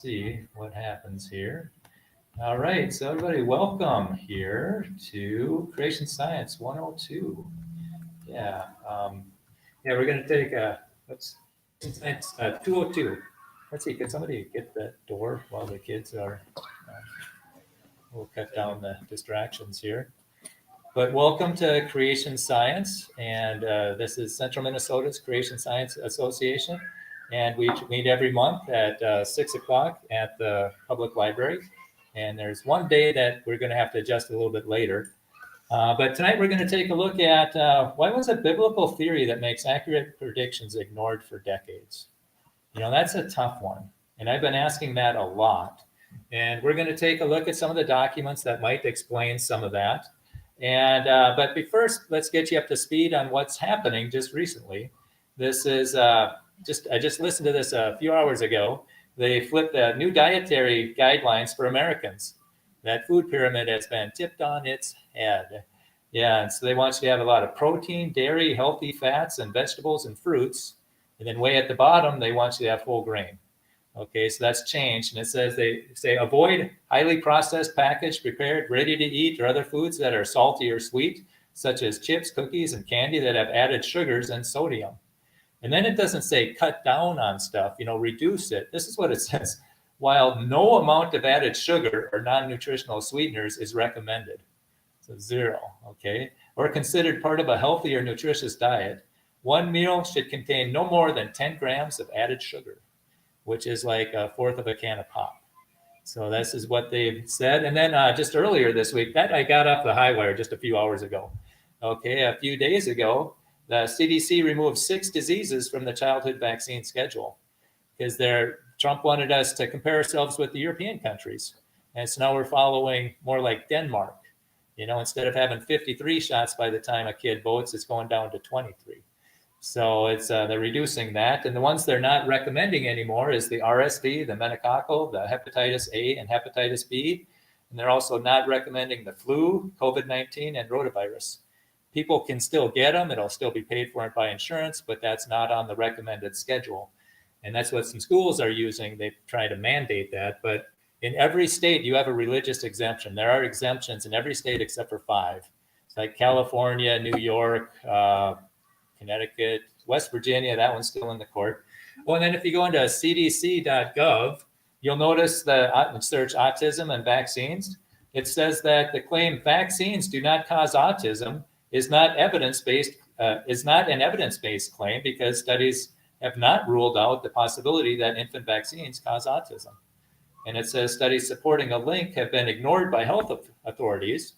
See what happens here. All right, so everybody, welcome here to Creation Science 102. Yeah, we're going to take it's 202. Let's see, can somebody get that door while the kids are? We'll cut down the distractions here. But welcome to Creation Science, and this is Central Minnesota's Creation Science Association, and we meet every month at 6 o'clock at the public library. And there's one day that we're going to have to adjust a little bit later. But tonight we're going to take a look at why was a biblical theory that makes accurate predictions ignored for decades? You know, that's a tough one, and I've been asking that a lot. And we're going to take a look at some of the documents that might explain some of that. And but first, let's get you up to speed on what's happening just recently. This is I just listened to this a few hours ago. They flipped the new dietary guidelines for Americans. That food pyramid has been tipped on its head. Yeah, and so they want you to have a lot of protein, dairy, healthy fats, and vegetables and fruits. And then way at the bottom, they want you to have whole grain. Okay, so that's changed. And it says they say avoid highly processed, packaged, prepared, ready to eat, or other foods that are salty or sweet, such as chips, cookies, and candy that have added sugars and sodium. And then it doesn't say cut down on stuff, reduce it. This is what it says. While no amount of added sugar or non-nutritional sweeteners is recommended. So 0, okay? Or considered part of a healthy or nutritious diet, one meal should contain no more than 10 grams of added sugar, which is like a fourth of a can of pop. So this is what they've said. And then just earlier this week, that I got off the high wire just a few hours ago. Okay, a few days ago, the CDC removed 6 diseases from the childhood vaccine schedule because Trump wanted us to compare ourselves with the European countries. And so now we're following more like Denmark. Instead of having 53 shots by the time a kid votes, it's going down to 23. So it's they're reducing that. And the ones they're not recommending anymore is the RSV, the meningococcal, the hepatitis A and hepatitis B. And they're also not recommending the flu, COVID-19, and rotavirus. People can still get them. It'll still be paid for by insurance, but that's not on the recommended schedule. And that's what some schools are using. They try to mandate that. But in every state, you have a religious exemption. There are exemptions in every state except for 5. It's like California, New York, Connecticut, West Virginia, that one's still in the court. Oh, and then if you go into cdc.gov, you'll notice the search autism and vaccines. It says that the claim vaccines do not cause autism is not an evidence-based claim because studies have not ruled out the possibility that infant vaccines cause autism. And it says studies supporting a link have been ignored by health authorities.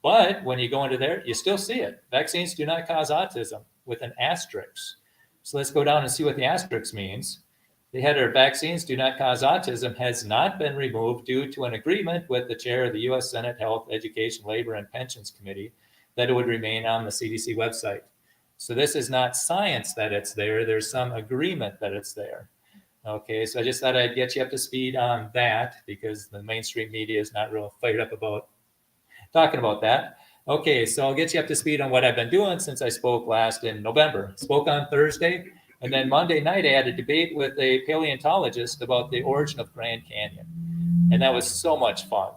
But when you go into there, you still see it. Vaccines do not cause autism with an asterisk. So let's go down and see what the asterisk means. The header vaccines do not cause autism has not been removed due to an agreement with the chair of the U.S. Senate Health, Education, Labor, and Pensions Committee that it would remain on the CDC website. So this is not science that it's there. There's some agreement that it's there. Okay, so I just thought I'd get you up to speed on that because the mainstream media is not real fired up about talking about that. Okay, so I'll get you up to speed on what I've been doing since I spoke last in November. Spoke on Thursday, and then Monday night I had a debate with a paleontologist about the origin of Grand Canyon. And that was so much fun.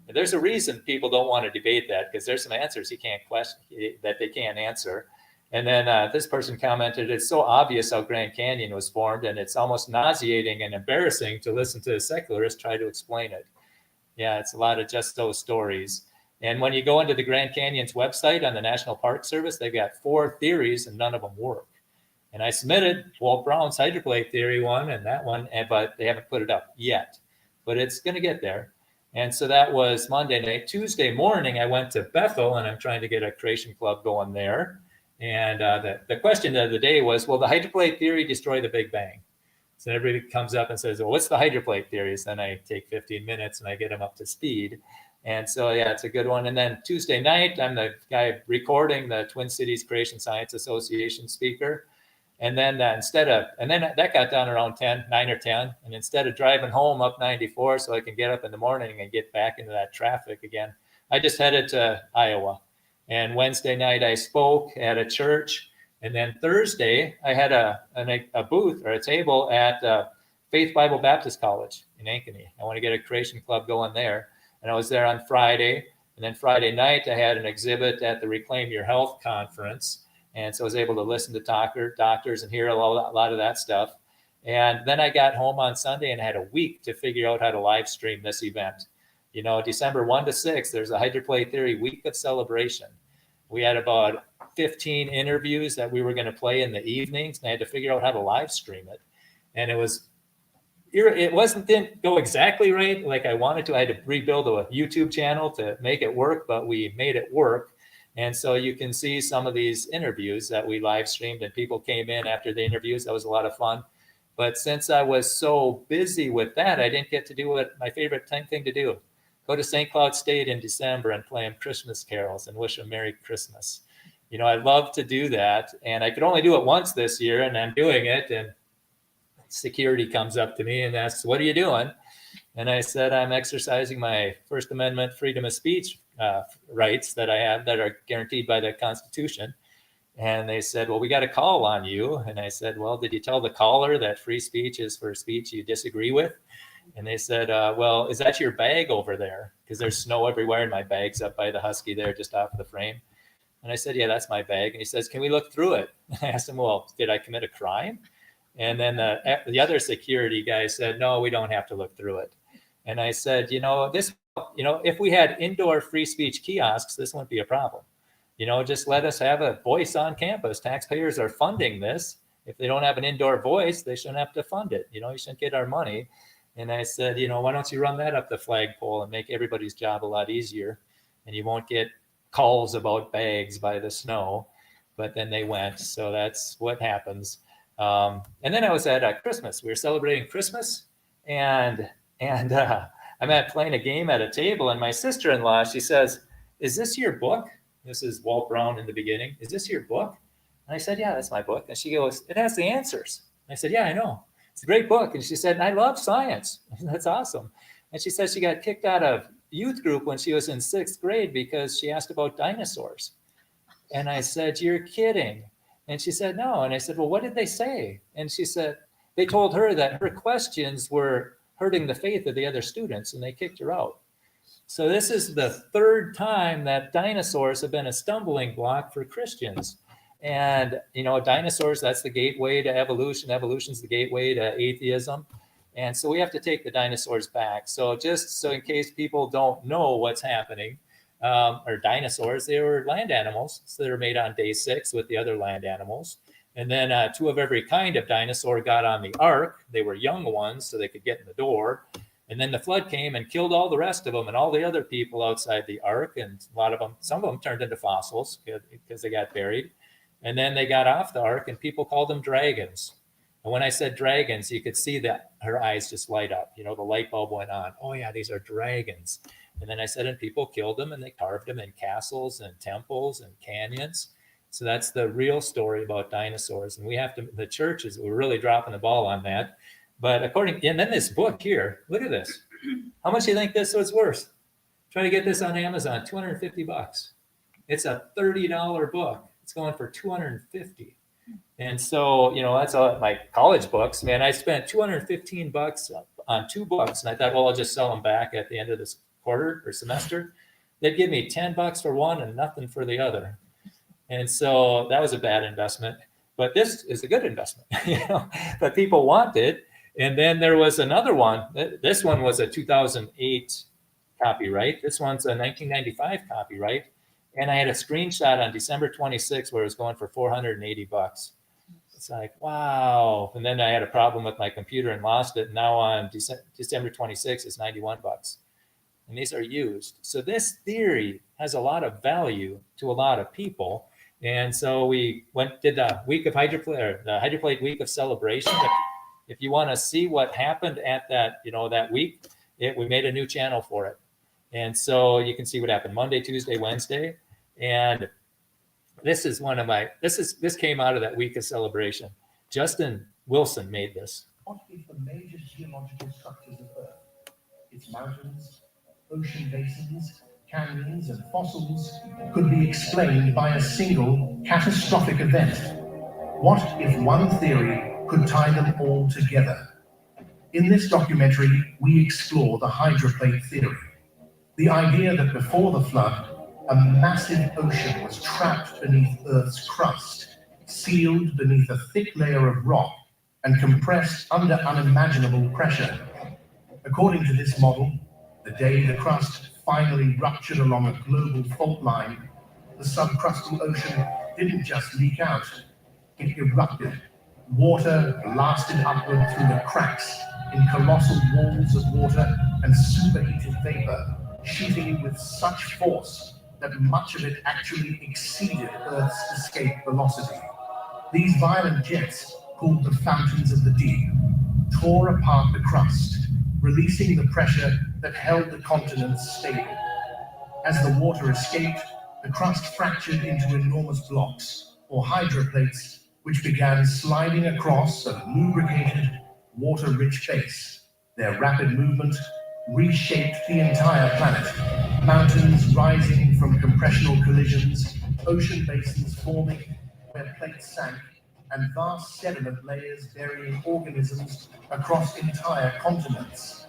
And there's a reason people don't want to debate that because there's some answers he can't question that they can't answer. And then this person commented, it's so obvious how Grand Canyon was formed, and it's almost nauseating and embarrassing to listen to a secularist try to explain it. Yeah, it's a lot of just those stories. And when you go into the Grand Canyon's website on the National Park Service, they've got 4 theories and none of them work. And I submitted Walt Brown's hydroplate theory one and that one, but they haven't put it up yet. But it's going to get there. And so that was Monday night. Tuesday morning, I went to Bethel, and I'm trying to get a creation club going there. And the question of the day was, will the hydroplate theory destroy the Big Bang? So everybody comes up and says, well, what's the hydroplate theories? Then I take 15 minutes and I get them up to speed. And so, yeah, it's a good one. And then Tuesday night, I'm the guy recording the Twin Cities Creation Science Association speaker. And then that got done around 9 or 10. And instead of driving home up 94 so I can get up in the morning and get back into that traffic again, I just headed to Iowa. And Wednesday night I spoke at a church. And then Thursday I had a booth or a table at Faith Bible Baptist College in Ankeny. I want to get a creation club going there. And I was there on Friday. And then Friday night, I had an exhibit at the Reclaim Your Health conference. And so I was able to listen to doctors and hear a lot of that stuff. And then I got home on Sunday and had a week to figure out how to live stream this event. You know, December 1 to 6, there's a Hydroplay Theory Week of Celebration. We had about 15 interviews that we were going to play in the evenings, and I had to figure out how to live stream it. And didn't go exactly right like I wanted to. I had to rebuild a YouTube channel to make it work, but we made it work. And so you can see some of these interviews that we live streamed, and people came in after the interviews. That was a lot of fun. But since I was so busy with that, I didn't get to do what my favorite thing to do. Go to St. Cloud State in December and play them Christmas carols and wish them Merry Christmas. You know, I love to do that. And I could only do it once this year, and I'm doing it. And security comes up to me and asks, "What are you doing?" And I said, "I'm exercising my First Amendment freedom of speech rights that I have that are guaranteed by the Constitution." And they said, "Well, we got a call on you." And I said, "Well, did you tell the caller that free speech is for speech you disagree with?" And they said, "Well, is that your bag over there? Because there's snow everywhere, and my bag's up by the Husky there just off of the frame." And I said, "Yeah, that's my bag." And he says, "Can we look through it?" I asked him, "Well, did I commit a crime?" And then the other security guy said, "No, we don't have to look through it." And I said, if we had indoor free speech kiosks, this wouldn't be a problem. Just let us have a voice on campus. Taxpayers are funding this. If they don't have an indoor voice, they shouldn't have to fund it. You shouldn't get our money. And I said, why don't you run that up the flagpole and make everybody's job a lot easier? And you won't get calls about bags by the snow. But then they went. So that's what happens. And then I was at Christmas. We were celebrating Christmas. And I'm playing a game at a table. And my sister-in-law, she says, "Is this your book?" This is Walt Brown in the beginning. "Is this your book?" And I said, "Yeah, that's my book." And she goes, "It has the answers." And I said, "Yeah, I know. It's a great book." And she said, "I love science." That's awesome. And she said she got kicked out of youth group when she was in 6th grade because she asked about dinosaurs. And I said, "You're kidding." And she said, "No." And I said, "Well, what did they say?" And she said, they told her that her questions were hurting the faith of the other students, and they kicked her out. So this is the 3rd time that dinosaurs have been a stumbling block for Christians. And, dinosaurs, that's the gateway to evolution. Evolution's the gateway to atheism. And so we have to take the dinosaurs back. So just so in case people don't know what's happening, or dinosaurs, they were land animals. So they were made on day 6 with the other land animals. And then 2 of every kind of dinosaur got on the ark. They were young ones, so they could get in the door. And then the flood came and killed all the rest of them and all the other people outside the ark. And some of them turned into fossils because they got buried. And then they got off the ark and people called them dragons. And when I said dragons, you could see that her eyes just light up. The light bulb went on. Oh, yeah, these are dragons. And then I said, and people killed them and they carved them in castles and temples and canyons. So that's the real story about dinosaurs. And the churches, we're really dropping the ball on that. But and then this book here, look at this. How much do you think this was worth? Try to get this on Amazon, $250. It's a $30 book. It's going for $250. And so, that's all my college books. Man, I spent $215 on 2 books. And I thought, well, I'll just sell them back at the end of this quarter or semester. They'd give me $10 for one and nothing for the other. And so that was a bad investment. But this is a good investment, but people want it. And then there was another one. This one was a 2008 copyright. This one's a 1995 copyright. And I had a screenshot on December 26th where it was going for $480. It's like, wow. And then I had a problem with my computer and lost it. Now on December 26th, it's $91. And these are used. So this theory has a lot of value to a lot of people. And so we did the week of the Hydroplate Week of Celebration. If you want to see what happened at that, that week, we made a new channel for it. And so you can see what happened Monday, Tuesday, Wednesday. And this is this came out of that week of celebration. Justin Wilson made this. What is the major geological structures of Earth? Its mountains, ocean basins, canyons, and fossils could be explained by a single catastrophic event. What if one theory could tie them all together? In this documentary, we explore the hydroplate theory, the idea that before the flood, a massive ocean was trapped beneath Earth's crust, sealed beneath a thick layer of rock, and compressed under unimaginable pressure. According to this model, the day the crust finally ruptured along a global fault line, the subcrustal ocean didn't just leak out, it erupted. Water blasted upward through the cracks in colossal walls of water and superheated vapor, shooting with such force that much of it actually exceeded Earth's escape velocity. These violent jets, called the fountains of the deep, tore apart the crust, releasing the pressure that held the continents stable. As the water escaped, the crust fractured into enormous blocks, or hydroplates, which began sliding across a lubricated, water-rich base. Their rapid movement reshaped the entire planet. Mountains rising from compressional collisions, ocean basins forming where plates sank, and vast sediment layers burying organisms across entire continents.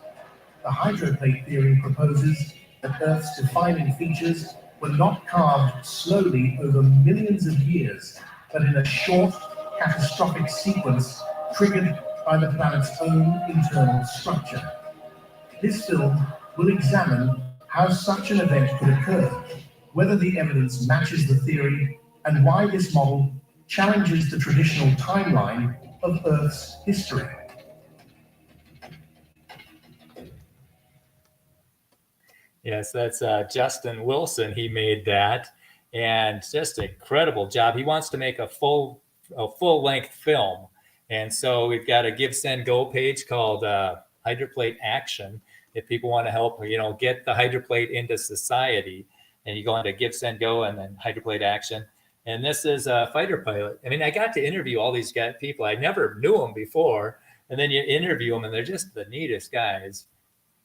The hydroplate theory proposes that Earth's defining features were not carved slowly over millions of years, but in a short, catastrophic sequence triggered by the planet's own internal structure. This film will examine how such an event could occur, whether the evidence matches the theory, and why this model challenges the traditional timeline of Earth's history. Yes, that's Justin Wilson. He made that, and just an incredible job. He wants to make a full length film, and so we've got a Give Send Go page called Hydroplate Action. If people want to help, get the hydroplate into society, and you go into Give Send Go and then Hydroplate Action. And this is a fighter pilot. I mean, I got to interview all these people. I never knew them before, and then you interview them, and they're just the neatest guys.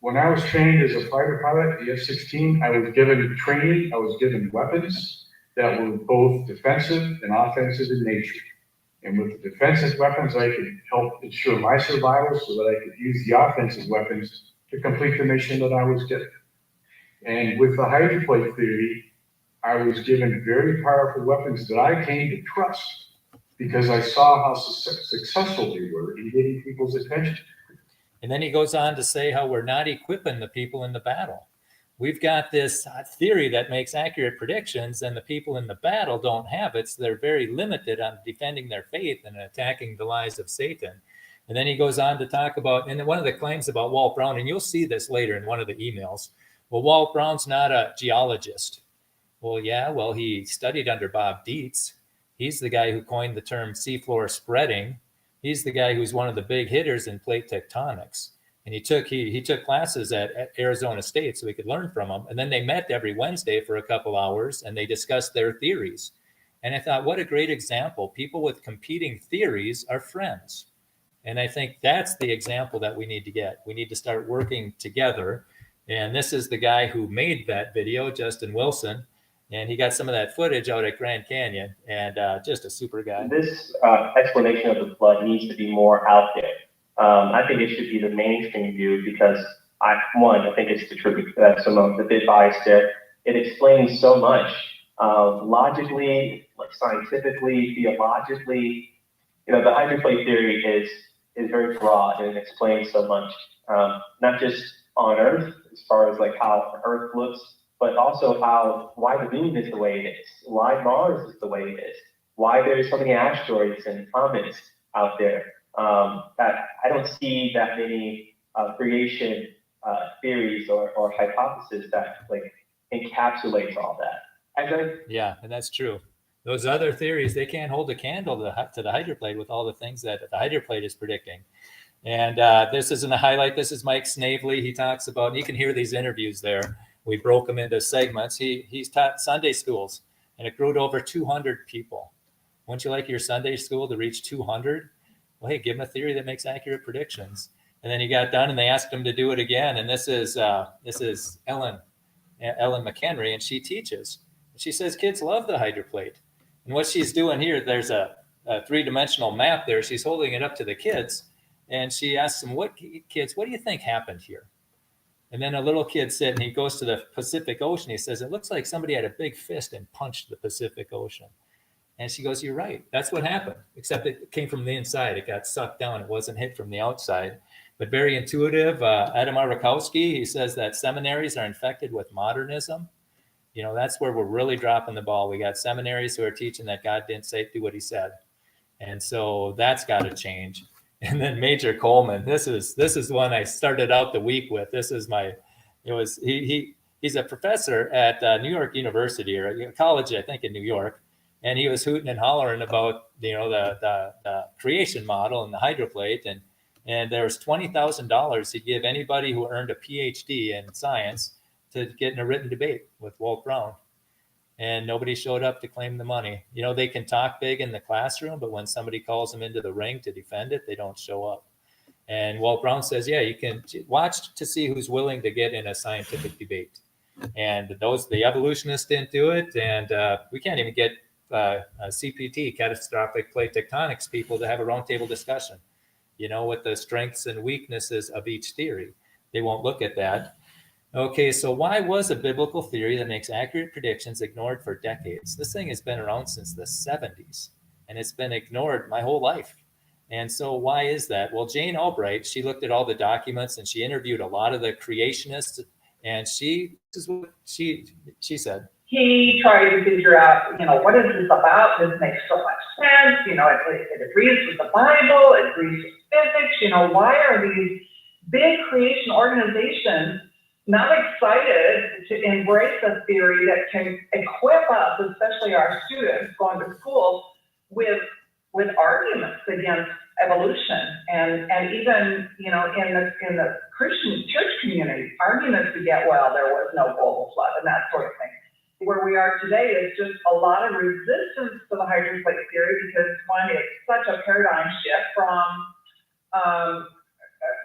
When I was trained as a fighter pilot, the F-16, I was given training, I was given weapons that were both defensive and offensive in nature. And with the defensive weapons, I could help ensure my survival so that I could use the offensive weapons to complete the mission that I was given. And with the hydroplate theory, I was given very powerful weapons that I came to trust because I saw how successful they were in getting people's attention. And then he goes on to say how we're not equipping the people in the battle. We've got this theory that makes accurate predictions, and the people in the battle don't have it, so they're very limited on defending their faith and attacking the lies of Satan. And then he goes on to talk about, and one of the claims about Walt Brown, and you'll see this later in one of the emails, well, Walt Brown's not a geologist. Well, yeah, he studied under Bob Dietz. He's the guy who coined the term seafloor spreading. He's the guy who's one of the big hitters in plate tectonics. And he took classes at Arizona State so we could learn from him. And then they met every Wednesday for a couple hours and they discussed their theories. And I thought, what a great example. People with competing theories are friends. And I think that's the example that we need to get. We need to start working together. And this is the guy who made that video, Justin Wilson. And he got some of that footage out at Grand Canyon, and just a super guy. This explanation of the flood needs to be more out there. I think it should be the mainstream view because I think it's the truth. Some of the bit bias there. It explains so much logically, like scientifically, theologically. The hydroplate theory is very broad and it explains so much, not just on Earth as far as like how Earth looks, but also why the moon is the way it is, why Mars is the way it is, why there's so many asteroids and comets out there. That I don't see that many creation theories or hypotheses that like encapsulates all that. Yeah, and that's true. Those other theories, they can't hold a candle to the hydroplate with all the things that the hydroplate is predicting. And this isn't a highlight. This is Mike Snavely. He talks about, and you can hear these interviews there. We broke them into segments. He's taught Sunday schools, and it grew to over 200 people. Wouldn't you like your Sunday school to reach 200? Well, hey, give him a theory that makes accurate predictions. And then he got done, and they asked him to do it again. And this is Ellen McHenry, and she teaches. She says kids love the hydroplate. And what she's doing here, there's a three-dimensional map there. She's holding it up to the kids, And she asks him, kids, what do you think happened here? And then a little kid said, and he goes to the Pacific Ocean. He says, it looks like somebody had a big fist and punched the Pacific Ocean. And she goes, you're right. That's what happened, except it came from the inside. It got sucked down. It wasn't hit from the outside. But very intuitive. Adam Arrakowski, he says that seminaries are infected with modernism. That's where we're really dropping the ball. We got seminaries who are teaching that God didn't say, do what he said. And so that's got to change. And then Major Coleman, this is one I started out the week with. He's a professor at New York University, or a college, I think, in New York. And he was hooting and hollering about, the creation model and the hydroplate. And there was $20,000 he'd give anybody who earned a PhD in science to get in a written debate with Walt Brown. And nobody showed up to claim the money. They can talk big in the classroom, but when somebody calls them into the ring to defend it, they don't show up. And Walt Brown says, yeah, you can watch to see who's willing to get in a scientific debate. And the evolutionists didn't do it. And we can't even get CPT, catastrophic plate tectonics people, to have a roundtable discussion, with the strengths and weaknesses of each theory. They won't look at that. Okay, so why was a biblical theory that makes accurate predictions ignored for decades? This thing has been around since the 70s, and it's been ignored my whole life. And so why is that? Well, Jane Albright, she looked at all the documents and she interviewed a lot of the creationists, and this is what she said. He tried to figure out, what is this about? This makes so much sense. It agrees with the Bible, it agrees with physics. Why are these big creation organizations not excited to embrace a theory that can equip us, especially our students going to school, with arguments against evolution, and even in the Christian church community, arguments to get, well, there was no global flood and that sort of thing. Where we are today is just a lot of resistance to the hydroplate theory, because one, it's such a paradigm shift from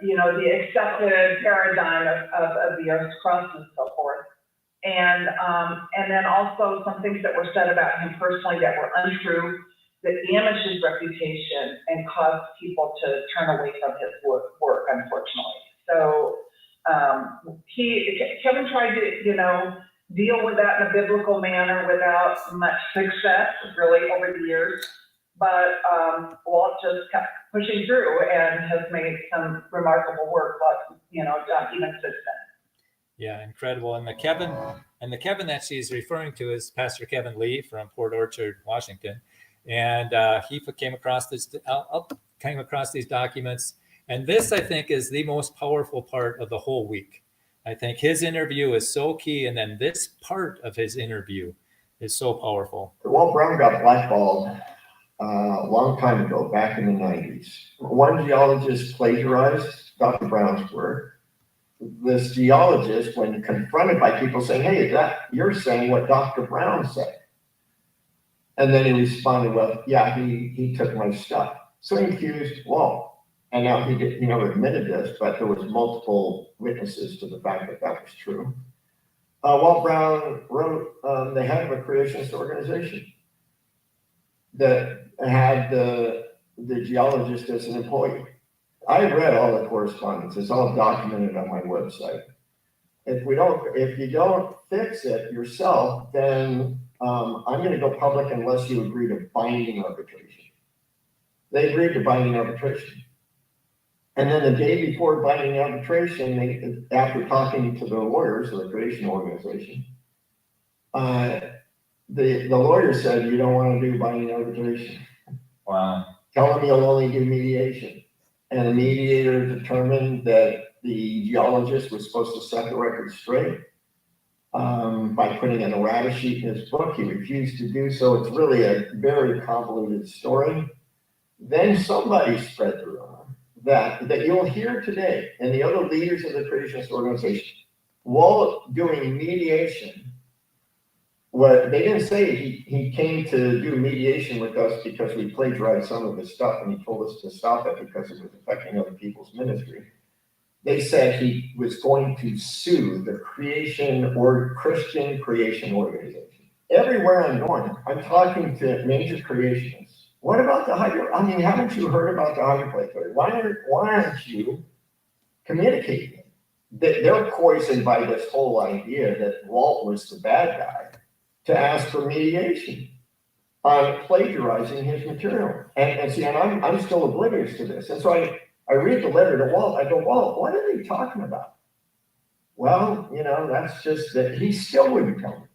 the accepted paradigm of the Earth's crust and so forth. And then also some things that were said about him personally that were untrue, that damaged his reputation and caused people to turn away from his work, unfortunately. So Kevin tried to, deal with that in a biblical manner without much success, really, over the years. But Walt just kept pushing through and has made some remarkable work, even since then. Yeah, incredible. And the Kevin that she's referring to is Pastor Kevin Lee from Port Orchard, Washington, and he came across these documents. And this, I think, is the most powerful part of the whole week. I think his interview is so key, and then this part of his interview is so powerful. Walt Brown got blackballed a long time ago, back in the 90s. One geologist plagiarized Dr. Brown's work. This geologist, when confronted by people saying, hey, you're saying what Dr. Brown said. And then he responded, well, yeah, he took my stuff. So he accused Walt. And now he never admitted this, but there was multiple witnesses to the fact that was true. Walt Brown wrote the head of a creationist organization that had the geologist as an employee. I read all the correspondence. It's all documented on my website. If you don't fix it yourself, then I'm going to go public unless you agree to binding arbitration. They agreed to binding arbitration. And then the day before binding arbitration, after talking to the lawyers of the creation organization, the lawyer said, you don't want to do binding arbitration. Wow. Tell them you'll only do mediation. And the mediator determined that the geologist was supposed to set the record straight by putting an errata sheet in his book. He refused to do so. It's really a very convoluted story. Then somebody spread the rumor that you'll hear today, and the other leaders of the creationist organization, Walt doing mediation. What they didn't say he came to do mediation with us because we plagiarized some of his stuff, and he told us to stop it because it was affecting other people's ministry. They said he was going to sue the creation or Christian creation organization. Everywhere I'm going, I'm talking to major creationists, what about the I mean, haven't you heard about the hydroplate theory? Why aren't you communicating? They're poisoned by this whole idea that Walt was the bad guy to ask for mediation on plagiarizing his material. And see, and I'm still oblivious to this. And so I read the letter to Walt. I go, Walt, what are they talking about? Well, that's just that he still wouldn't tell me.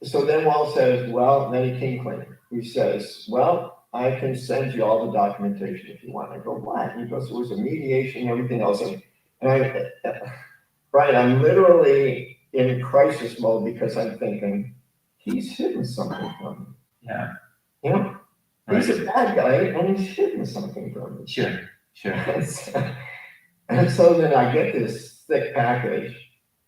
So then Walt says, well, then he came clean. He says, well, I can send you all the documentation if you want. I go, what? He goes, it was a mediation and everything else. And Brian, I'm literally in crisis mode because I'm thinking, he's hidden something from me. Yeah. He's a bad guy and he's hidden something from me. Sure. And so then I get this thick package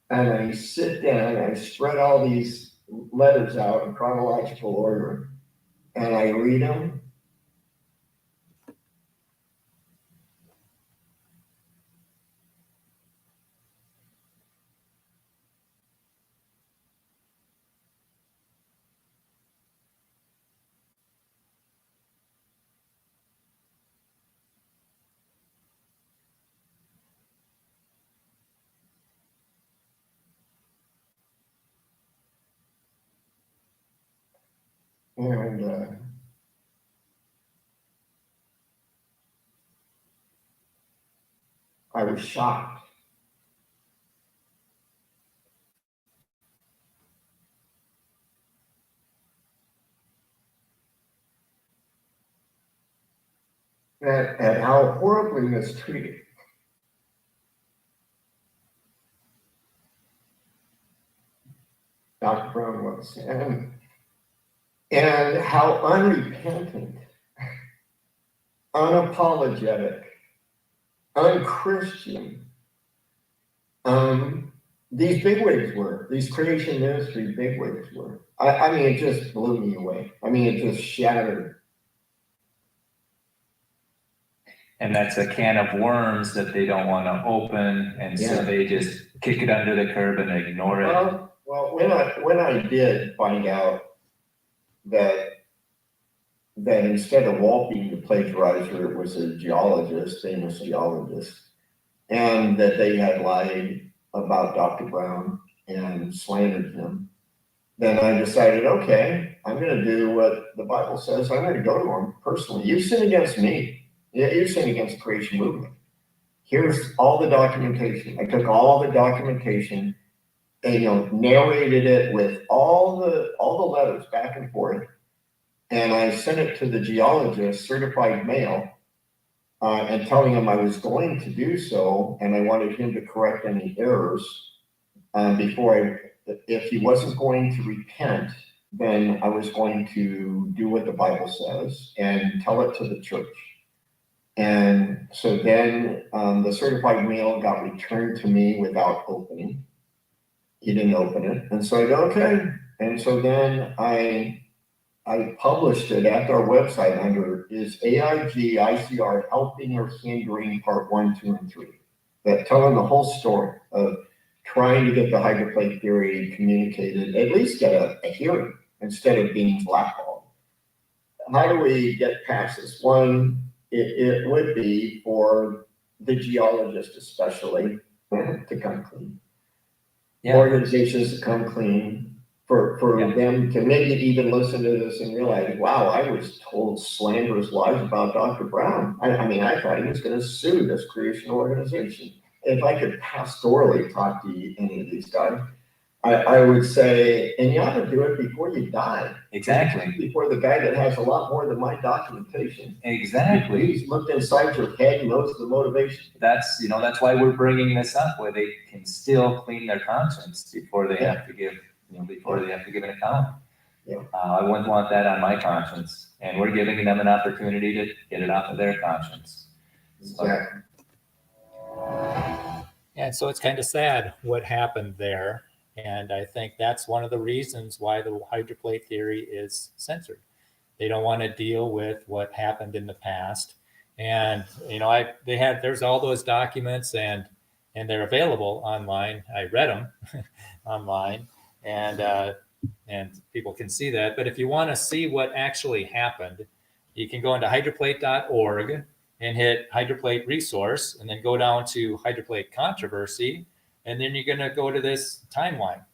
and I sit down and I spread all these letters out in chronological order and I read them. And I was shocked. At how horribly mistreated Dr. Brown was, and how unrepentant, unapologetic, unchristian these bigwigs were, these creation ministry bigwigs were. I mean, it just blew me away. I mean, it just shattered. And that's a can of worms that they don't want to open, and so they just kick it under the curb and ignore it. Well, when I did find out that instead of Walt being the plagiarizer, it was a geologist, famous geologist, and that they had lied about Dr. Brown and slandered him, then I decided, okay, I'm going to do what the Bible says. I'm going to go to him personally. You sin against me. You sin against the creation movement. Here's all the documentation. I took all the documentation and narrated it with all the letters back and forth, and I sent it to the geologist, certified mail, and telling him I was going to do so, and I wanted him to correct any errors if he wasn't going to repent, then I was going to do what the Bible says and tell it to the church. And so then the certified mail got returned to me without opening. He didn't open it. And so I go, okay. And so then I published it at our website under is AIG ICR helping or hindering part 1, 2, and 3. That telling the whole story of trying to get the hydroplate theory communicated, at least get a hearing instead of being blackballed. How do we get past this? One, it would be for the geologist especially to come clean. Organizations to come clean, for them to maybe even listen to this and realize, wow, I was told slanderous lies about Dr. Brown. I mean, I thought he was going to sue this creation organization. If I could pastorally talk to any of these guys, I would say, and you ought to do it before you die. Exactly. Before the guy that has a lot more than my documentation. Exactly. He's looked inside your head and knows the motivation. That's why we're bringing this up, where they can still clean their conscience before they have to give, before they have to give an account. Yeah. I wouldn't want that on my conscience, and we're giving them an opportunity to get it off of their conscience. Exactly. And so it's kind of sad what happened there. And I think that's one of the reasons why the hydroplate theory is censored. They don't want to deal with what happened in the past. And, there's all those documents and they're available online. I read them online and people can see that. But if you want to see what actually happened, you can go into hydroplate.org and hit hydroplate resource, and then go down to hydroplate controversy, and then you're going to go to this timeline.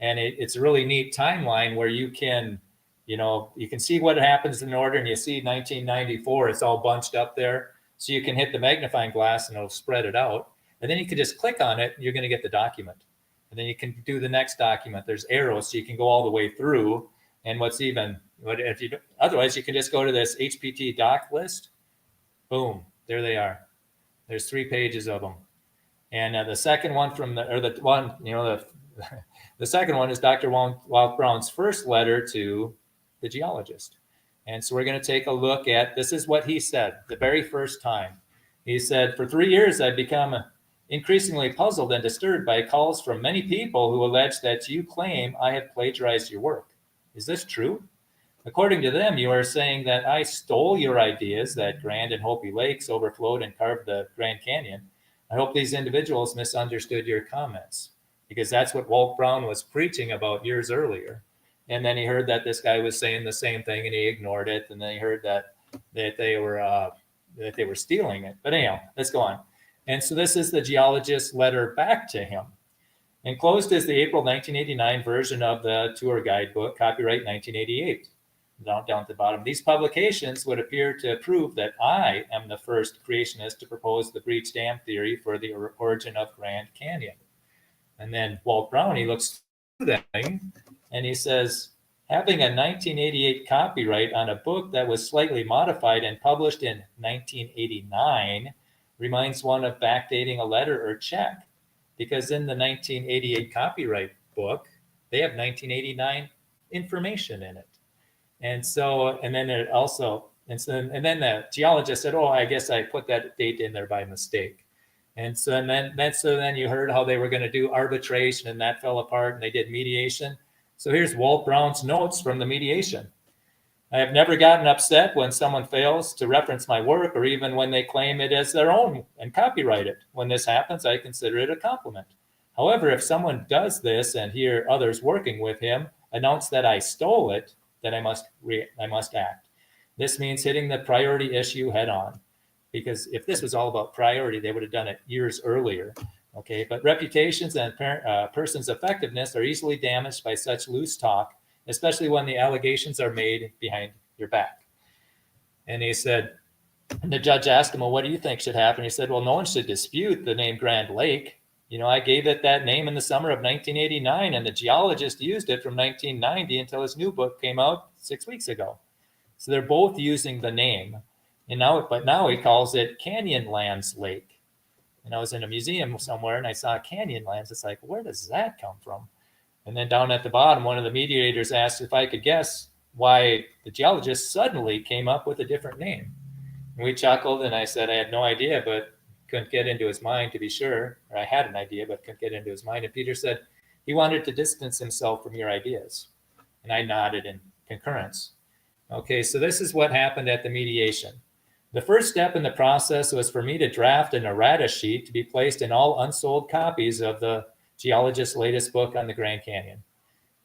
And it's a really neat timeline where you can, you can see what happens in order, and you see 1994, it's all bunched up there. So you can hit the magnifying glass and it'll spread it out. And then you can just click on it, and you're going to get the document. And then you can do the next document. There's arrows, so you can go all the way through. And otherwise you can just go to this HPT doc list. Boom, there they are. There's 3 pages of them. And the second one the second one is Dr. Walt Brown's first letter to the geologist. And so we're going to take a look at, this is what he said the very first time. He said, "For 3 years, I've become increasingly puzzled and disturbed by calls from many people who allege that you claim I have plagiarized your work. Is this true? According to them, you are saying that I stole your ideas that Grand and Hopi Lakes overflowed and carved the Grand Canyon. I hope these individuals misunderstood your comments," because that's what Walt Brown was preaching about years earlier. And then he heard that this guy was saying the same thing, and he ignored it. And then he heard that they were stealing it. But anyhow, let's go on. And so this is the geologist's letter back to him. Enclosed is the April 1989 version of the tour guidebook, copyright 1988. Down at the bottom, these publications would appear to prove that I am the first creationist to propose the breach dam theory for the origin of Grand Canyon. And then Walt Brown, he looks through that thing and he says, having a 1988 copyright on a book that was slightly modified and published in 1989 reminds one of backdating a letter or check, because in the 1988 copyright book, they have 1989 information in it. And then the geologist said, "Oh, I guess I put that date in there by mistake." And then you heard how they were going to do arbitration, and that fell apart, and they did mediation. So here's Walt Brown's notes from the mediation. "I have never gotten upset when someone fails to reference my work, or even when they claim it as their own and copyright it. When this happens, I consider it a compliment. However, if someone does this and hear others working with him announce that I stole it, then I must act. This means hitting the priority issue head on, because if this was all about priority, they would have done it years earlier. Okay, but reputations and person's effectiveness are easily damaged by such loose talk, especially when the allegations are made behind your back." And he said, and the judge asked him, "Well, what do you think should happen?" He said, "Well, no one should dispute the name Grand Lake. I gave it that name in the summer of 1989, and the geologist used it from 1990 until his new book came out 6 weeks ago." So they're both using the name. But now he calls it Canyonlands Lake. And I was in a museum somewhere and I saw Canyonlands. It's like, where does that come from? And then down at the bottom, one of the mediators asked if I could guess why the geologist suddenly came up with a different name. And we chuckled, and I said I had no idea, but couldn't get into his mind to be sure. Or I had an idea, but couldn't get into his mind. And Peter said he wanted to distance himself from your ideas. And I nodded in concurrence. Okay, so this is what happened at the mediation. The first step in the process was for me to draft an errata sheet to be placed in all unsold copies of the geologist's latest book on the Grand Canyon.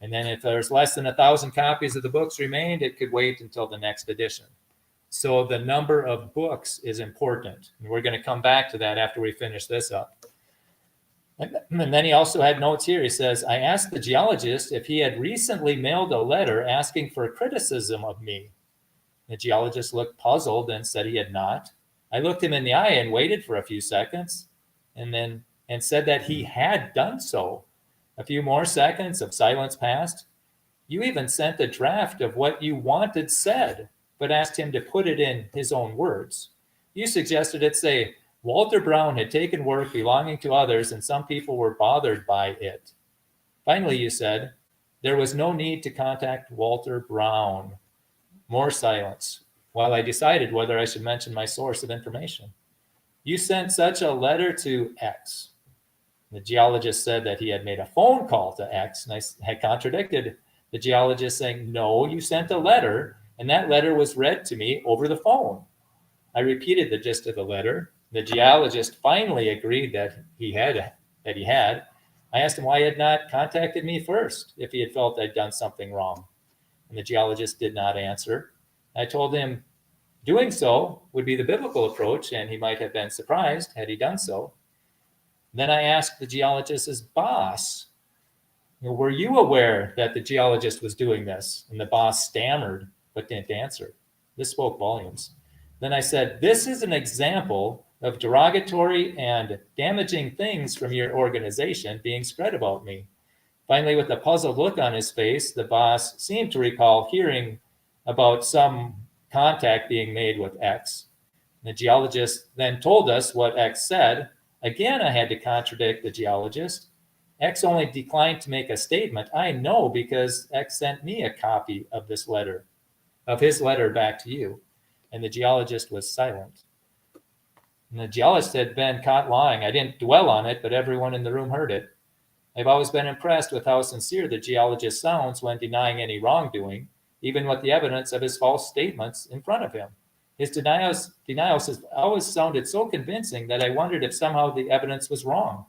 And then if there's less than 1,000 copies of the books remained, it could wait until the next edition. So the number of books is important. And we're going to come back to that after we finish this up. And then he also had notes here. He says, "I asked the geologist if he had recently mailed a letter asking for criticism of me. The geologist looked puzzled and said he had not. I looked him in the eye and waited for a few seconds and said that he had done so. A few more seconds of silence passed. You even sent a draft of what you wanted said, but asked him to put it in his own words. You suggested it say, Walter Brown had taken work belonging to others and some people were bothered by it. Finally, you said, there was no need to contact Walter Brown. More silence, while I decided whether I should mention my source of information. You sent such a letter to X. The geologist said that he had made a phone call to X, and I had contradicted the geologist saying, no, you sent a letter, and that letter was read to me over the phone. I repeated the gist of the letter. The geologist finally agreed that he had. I asked him why he had not contacted me first, if he had felt I'd done something wrong. And the geologist did not answer. I told him Doing so would be the biblical approach, and he might have been surprised had he done so. Then I asked the geologist's boss, were you aware that the geologist was doing this? And the boss stammered, but didn't answer. This spoke volumes. Then I said, this is an example of derogatory and damaging things from your organization being spread about me. Finally, with a puzzled look on his face, the boss seemed to recall hearing about some contact being made with X. The geologist then told us what X said. Again, I had to contradict the geologist. X only declined to make a statement. I know because X sent me a copy of this letter, of his letter back to you. And the geologist was silent. And the geologist had been caught lying. I didn't dwell on it, but everyone in the room heard it. I've always been impressed with how sincere the geologist sounds when denying any wrongdoing, even with the evidence of his false statements in front of him. His denials has always sounded so convincing that I wondered if somehow the evidence was wrong,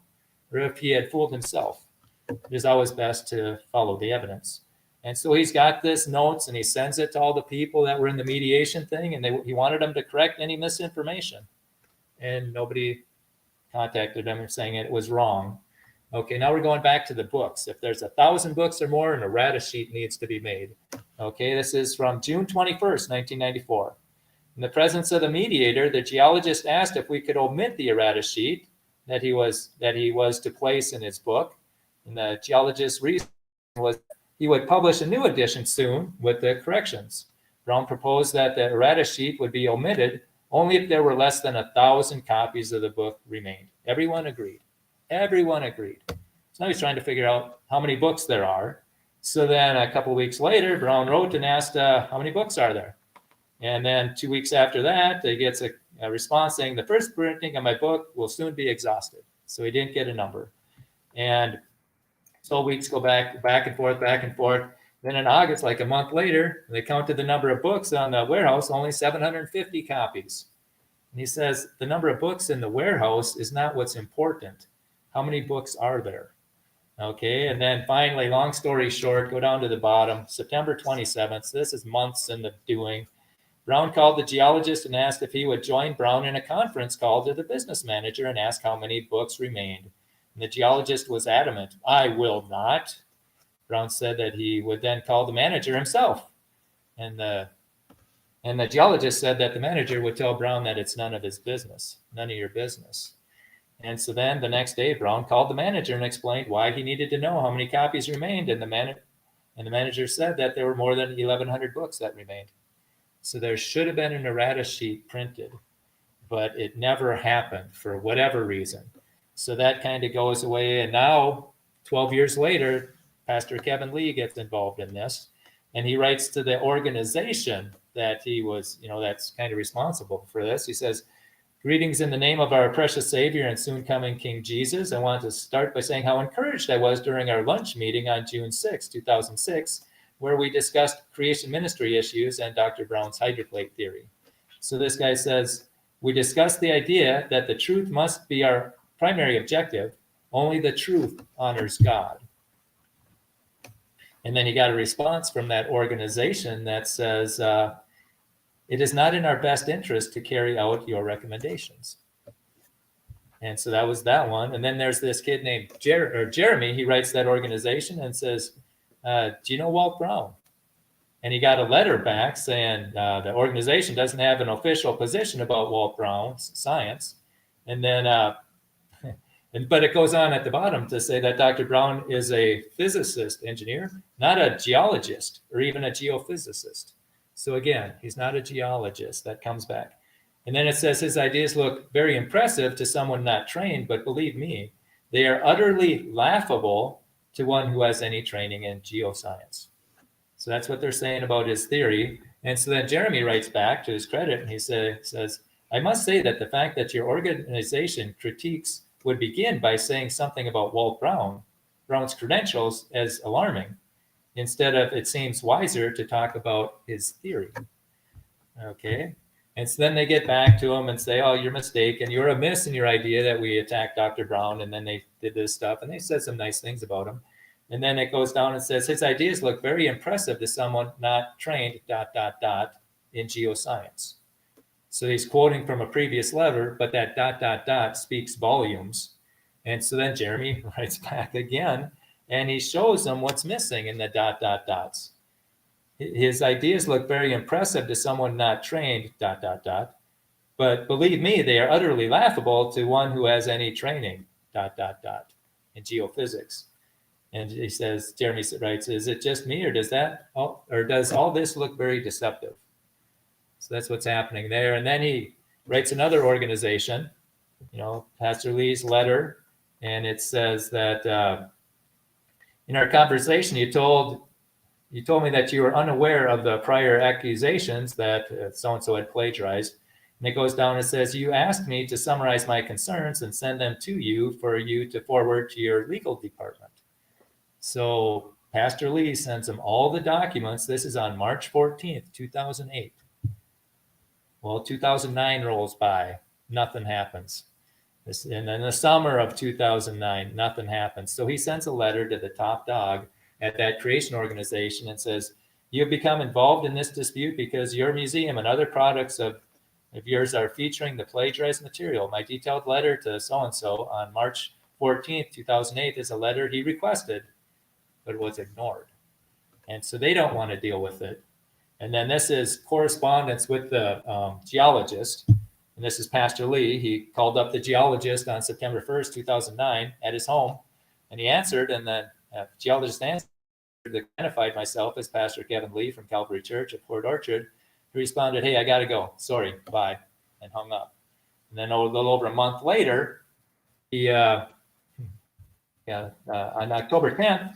or if he had fooled himself. It is always best to follow the evidence. And so he's got this notes and he sends it to all the people that were in the mediation thing, and he wanted them to correct any misinformation. And nobody contacted him saying it was wrong. Okay, now we're going back to the books. If there's 1,000 books or more, an errata sheet needs to be made. Okay, this is from June 21st, 1994. In the presence of the mediator, the geologist asked if we could omit the errata sheet that he was to place in his book. And the geologist's reason was he would publish a new edition soon with the corrections. Brown proposed that the errata sheet would be omitted only if there were less than 1,000 copies of the book remained. Everyone agreed. Everyone agreed. So now he's trying to figure out how many books there are. So then a couple of weeks later, Brown wrote and asked, how many books are there? And then 2 weeks after that, he gets a response saying, the first printing of my book will soon be exhausted. So he didn't get a number. And so weeks go back and forth, back and forth. Then in August, like a month later, they counted the number of books on the warehouse, only 750 copies. And he says, the number of books in the warehouse is not what's important. How many books are there? Okay, and then finally, long story short, go down to the bottom, September 27th. So this is months in the doing. Brown called the geologist and asked if he would join Brown in a conference call to the business manager and ask how many books remained. And the geologist was adamant, I will not. Brown said that he would then call the manager himself. And the geologist said that the manager would tell Brown that it's none of his business, none of your business. And so then the next day, Brown called the manager and explained why he needed to know how many copies remained. And the manager said that there were more than 1,100 books that remained. So there should have been an errata sheet printed, but it never happened for whatever reason. So that kind of goes away. And now, 12 years later, Pastor Kevin Lee gets involved in this. And he writes to the organization that he was, that's kind of responsible for this. He says, greetings in the name of our precious Savior and soon coming King Jesus. I want to start by saying how encouraged I was during our lunch meeting on June 6, 2006, where we discussed creation ministry issues and Dr. Brown's hydroplate theory. So this guy says, we discussed the idea that the truth must be our primary objective. Only the truth honors God. And then he got a response from that organization that says, it is not in our best interest to carry out your recommendations. And so that was that one. And then there's this kid named Jeremy. He writes that organization and says, do you know Walt Brown? And he got a letter back saying the organization doesn't have an official position about Walt Brown's science. And then, but it goes on at the bottom to say that Dr. Brown is a physicist engineer, not a geologist or even a geophysicist. So again, he's not a geologist. That comes back. And then it says his ideas look very impressive to someone not trained, but believe me, they are utterly laughable to one who has any training in geoscience. So that's what they're saying about his theory. And so then Jeremy writes back to his credit and he says, I must say that the fact that your organization critiques would begin by saying something about Walt Brown's credentials as alarming. Instead of, it seems wiser to talk about his theory. Okay. And so then they get back to him and say, oh, you're mistaken. You're amiss in your idea that we attacked Dr. Brown. And then they did this stuff and they said some nice things about him. And then it goes down and says, his ideas look very impressive to someone not trained, in geoscience. So he's quoting from a previous letter, but that ... speaks volumes. And so then Jeremy writes back again, and he shows them what's missing in the ... His ideas look very impressive to someone not trained ... But believe me, they are utterly laughable to one who has any training ... in geophysics. And he says, Jeremy writes, is it just me, or does all this look very deceptive? So that's what's happening there. And then he writes another organization, Pastor Lee's letter, and it says that in our conversation, you told me that you were unaware of the prior accusations that so-and-so had plagiarized. And it goes down and says, you asked me to summarize my concerns and send them to you for you to forward to your legal department. So Pastor Lee sends him all the documents. This is on March 14th, 2008. Well, 2009 rolls by, nothing happens. And in the summer of 2009, nothing happens. So he sends a letter to the top dog at that creation organization and says, you have become involved in this dispute because your museum and other products of yours are featuring the plagiarized material. My detailed letter to so-and-so on March 14th, 2008 is a letter he requested, but was ignored. And so they don't want to deal with it. And then this is correspondence with the geologist. And this is Pastor Lee. He called up the geologist on September 1st, 2009 at his home, and he answered, and then the geologist answered, identified myself as Pastor Kevin Lee from Calvary Church at Port Orchard. He responded, hey, I got to go. Sorry, bye, and hung up. And then a little over a month later, on October 10th,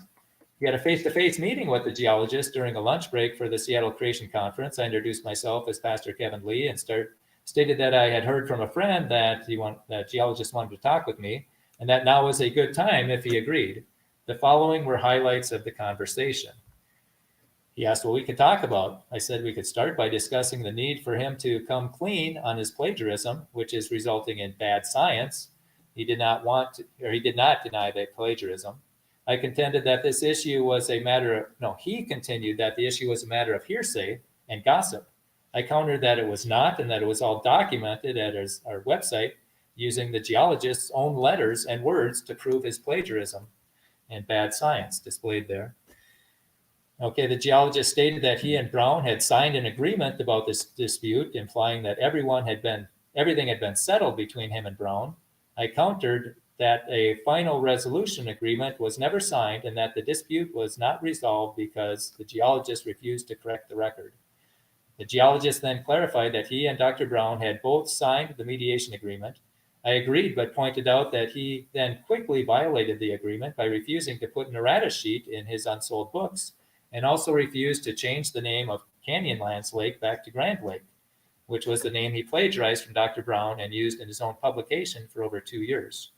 we had a face-to-face meeting with the geologist during a lunch break for the Seattle Creation Conference. I introduced myself as Pastor Kevin Lee and stated that I had heard from a friend that that geologist wanted to talk with me, and that now was a good time if he agreed. The following were highlights of the conversation. He asked what we could talk about. I said we could start by discussing the need for him to come clean on his plagiarism, which is resulting in bad science. He did not deny that plagiarism. I contended that this issue was he continued that the issue was a matter of hearsay and gossip. I countered that it was not, and that it was all documented at our website using the geologist's own letters and words to prove his plagiarism and bad science displayed there. Okay, the geologist stated that he and Brown had signed an agreement about this dispute, implying that everything had been settled between him and Brown. I countered that a final resolution agreement was never signed and that the dispute was not resolved because the geologist refused to correct the record. The geologist then clarified that he and Dr. Brown had both signed the mediation agreement. I agreed, but pointed out that he then quickly violated the agreement by refusing to put an errata sheet in his unsold books, and also refused to change the name of Canyonlands Lake back to Grand Lake, which was the name he plagiarized from Dr. Brown and used in his own publication for over 2 years.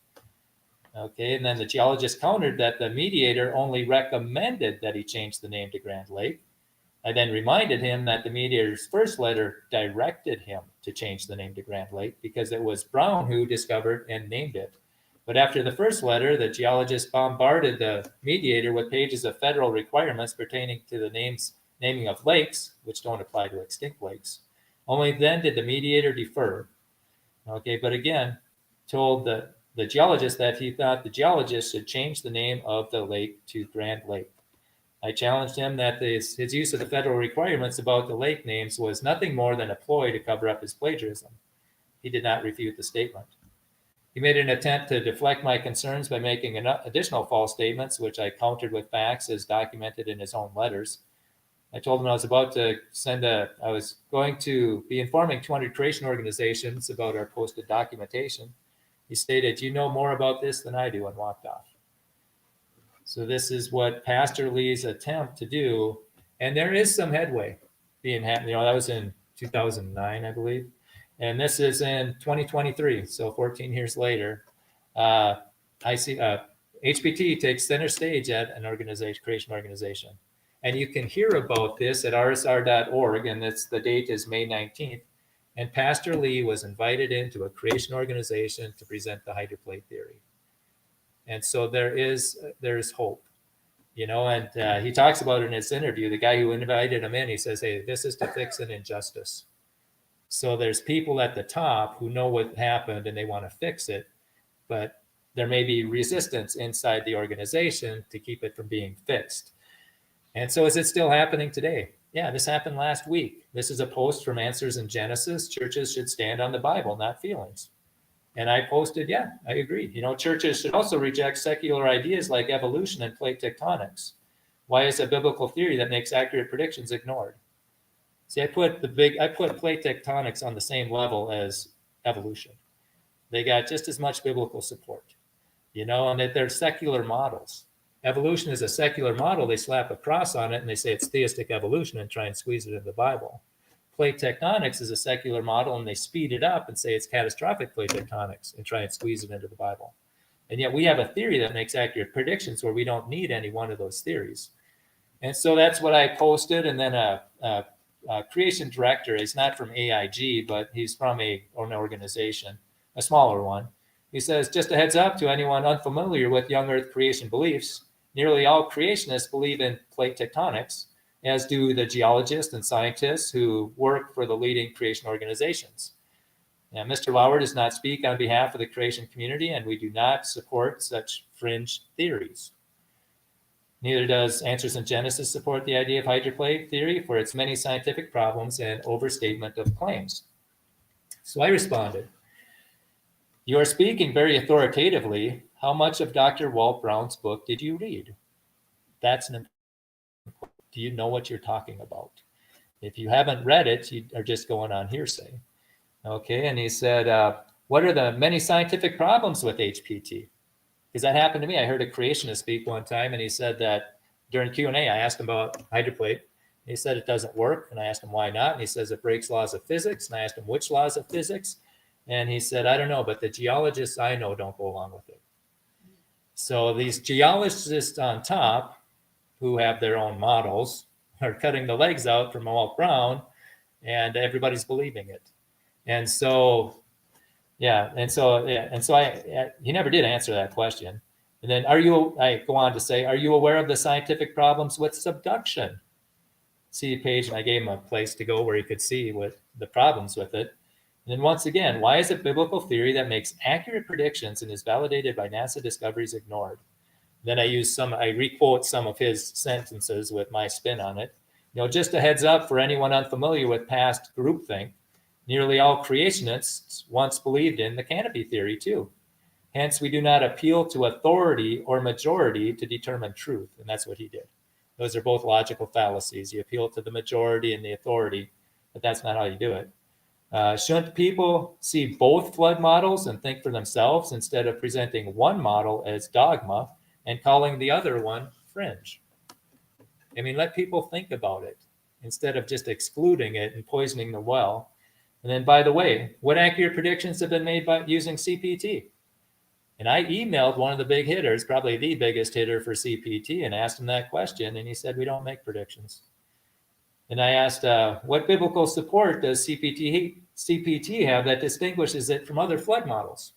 Okay, and then the geologist countered that the mediator only recommended that he change the name to Grand Lake. I then reminded him that the mediator's first letter directed him to change the name to Grand Lake because it was Brown who discovered and named it. But after the first letter, the geologist bombarded the mediator with pages of federal requirements pertaining to the naming of lakes, which don't apply to extinct lakes. Only then did the mediator defer. Okay, but again, told the geologist that he thought the geologist should change the name of the lake to Grand Lake. I challenged him that his use of the federal requirements about the lake names was nothing more than a ploy to cover up his plagiarism. He did not refute the statement. He made an attempt to deflect my concerns by making additional false statements, which I countered with facts as documented in his own letters. I told him I was going to be informing 200 creation organizations about our posted documentation. He stated, you know more about this than I do, and walked off. So this is what Pastor Lee's attempt to do. And there is some headway being happened. That was in 2009, I believe. And this is in 2023, so 14 years later. I see HPT takes center stage at an creation organization. And you can hear about this at rsr.org, and the date is May 19th. And Pastor Lee was invited into a creation organization to present the hydroplate theory. And so there's hope, and he talks about it in his interview. The guy who invited him in, he says, hey, this is to fix an injustice. So there's people at the top who know what happened and they want to fix it, but there may be resistance inside the organization to keep it from being fixed. And so is it still happening today? Yeah, this happened last week. This is a post from Answers in Genesis. Churches should stand on the Bible, not feelings. And I posted, yeah, I agree. You know, churches should also reject secular ideas like evolution and plate tectonics. Why is a biblical theory that makes accurate predictions ignored? See, I put plate tectonics on the same level as evolution. They got just as much biblical support, you know, and that they're secular models. Evolution is a secular model. They slap a cross on it and they say it's theistic evolution and try and squeeze it into the Bible. Plate tectonics is a secular model and they speed it up and say it's catastrophic plate tectonics and try and squeeze it into the Bible. And yet we have a theory that makes accurate predictions where we don't need any one of those theories. And so that's what I posted. And then a creation director, he's not from AIG, but he's from an organization, a smaller one. He says, just a heads up to anyone unfamiliar with young earth creation beliefs, nearly all creationists believe in plate tectonics, as do the geologists and scientists who work for the leading creation organizations. Now, Mr. Lauer does not speak on behalf of the creation community, and we do not support such fringe theories. Neither does Answers in Genesis support the idea of hydroplate theory for its many scientific problems and overstatement of claims. So I responded, you are speaking very authoritatively. How much of Dr. Walt Brown's book did you read? That's an important question. Do you know what you're talking about? If you haven't read it, you are just going on hearsay. Okay, and he said, what are the many scientific problems with HPT? Because that happened to me. I heard a creationist speak one time, and he said that during Q&A, I asked him about hydroplate. He said it doesn't work, and I asked him why not, and he says it breaks laws of physics, and I asked him which laws of physics, and he said, I don't know, but the geologists I know don't go along with it. So these geologists on top, who have their own models, are cutting the legs out from Walt Brown, and everybody's believing it. And so, yeah, he never did answer that question. And then I go on to say, are you aware of the scientific problems with subduction? See the page, and I gave him a place to go where he could see what the problems with it. And then once again, why is a biblical theory that makes accurate predictions and is validated by NASA discoveries ignored? Then I requote some of his sentences with my spin on it. You know, just a heads up for anyone unfamiliar with past groupthink, nearly all creationists once believed in the canopy theory too. Hence, we do not appeal to authority or majority to determine truth. And that's what he did. Those are both logical fallacies. You appeal to the majority and the authority, but that's not how you do it. Shouldn't people see both flood models and think for themselves instead of presenting one model as dogma and calling the other one fringe? I mean, let people think about it instead of just excluding it and poisoning the well. And then, by the way, what accurate predictions have been made by using CPT? And I emailed one of the big hitters, probably the biggest hitter for CPT, and asked him that question, and he said, we don't make predictions. And I asked, what biblical support does CPT have that distinguishes it from other flood models?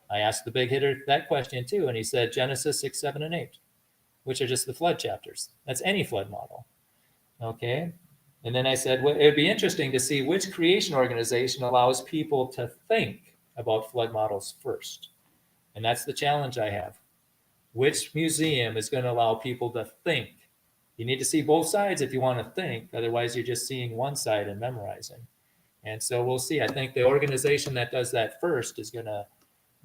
I asked the big hitter that question too, and he said Genesis 6, 7, and 8, which are just the flood chapters. That's any flood model. Okay. And then I said, well, it would be interesting to see which creation organization allows people to think about flood models first. And that's the challenge I have. Which museum is going to allow people to think? You need to see both sides if you want to think. Otherwise, you're just seeing one side and memorizing. And so we'll see. I think the organization that does that first is going to,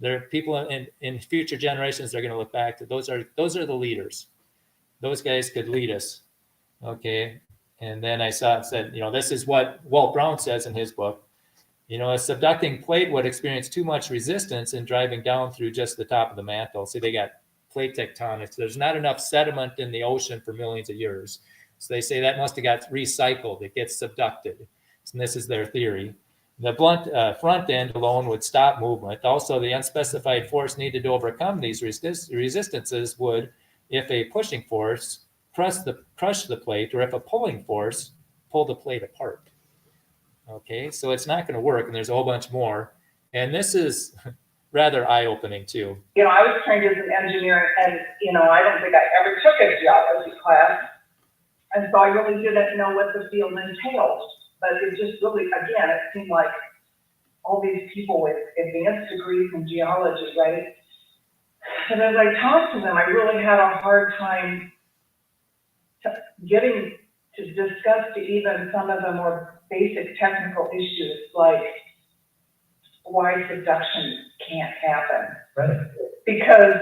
there are people in future generations that are going to look back to, those are the leaders. Those guys could lead us. Okay. And then I said, you know, this is what Walt Brown says in his book. You know, a subducting plate would experience too much resistance in driving down through just the top of the mantle. See, they got plate tectonics. There's not enough sediment in the ocean for millions of years. So they say that must have got recycled. It gets subducted. And this is their theory. The blunt front end alone would stop movement. Also, the unspecified force needed to overcome these resistances would, if a pushing force, crush the plate, or if a pulling force, pull the plate apart. Okay, so it's not going to work, and there's a whole bunch more. And this is rather eye-opening too. You know, I was trained as an engineer, and, you know, I don't think I ever took a geology class. And so I really didn't know what the field entails. But it just really, again, it seemed like all these people with advanced degrees in geology, right? And as I talked to them, I really had a hard time getting to discuss to even some of the more basic technical issues, like why seduction can't happen. Right. Because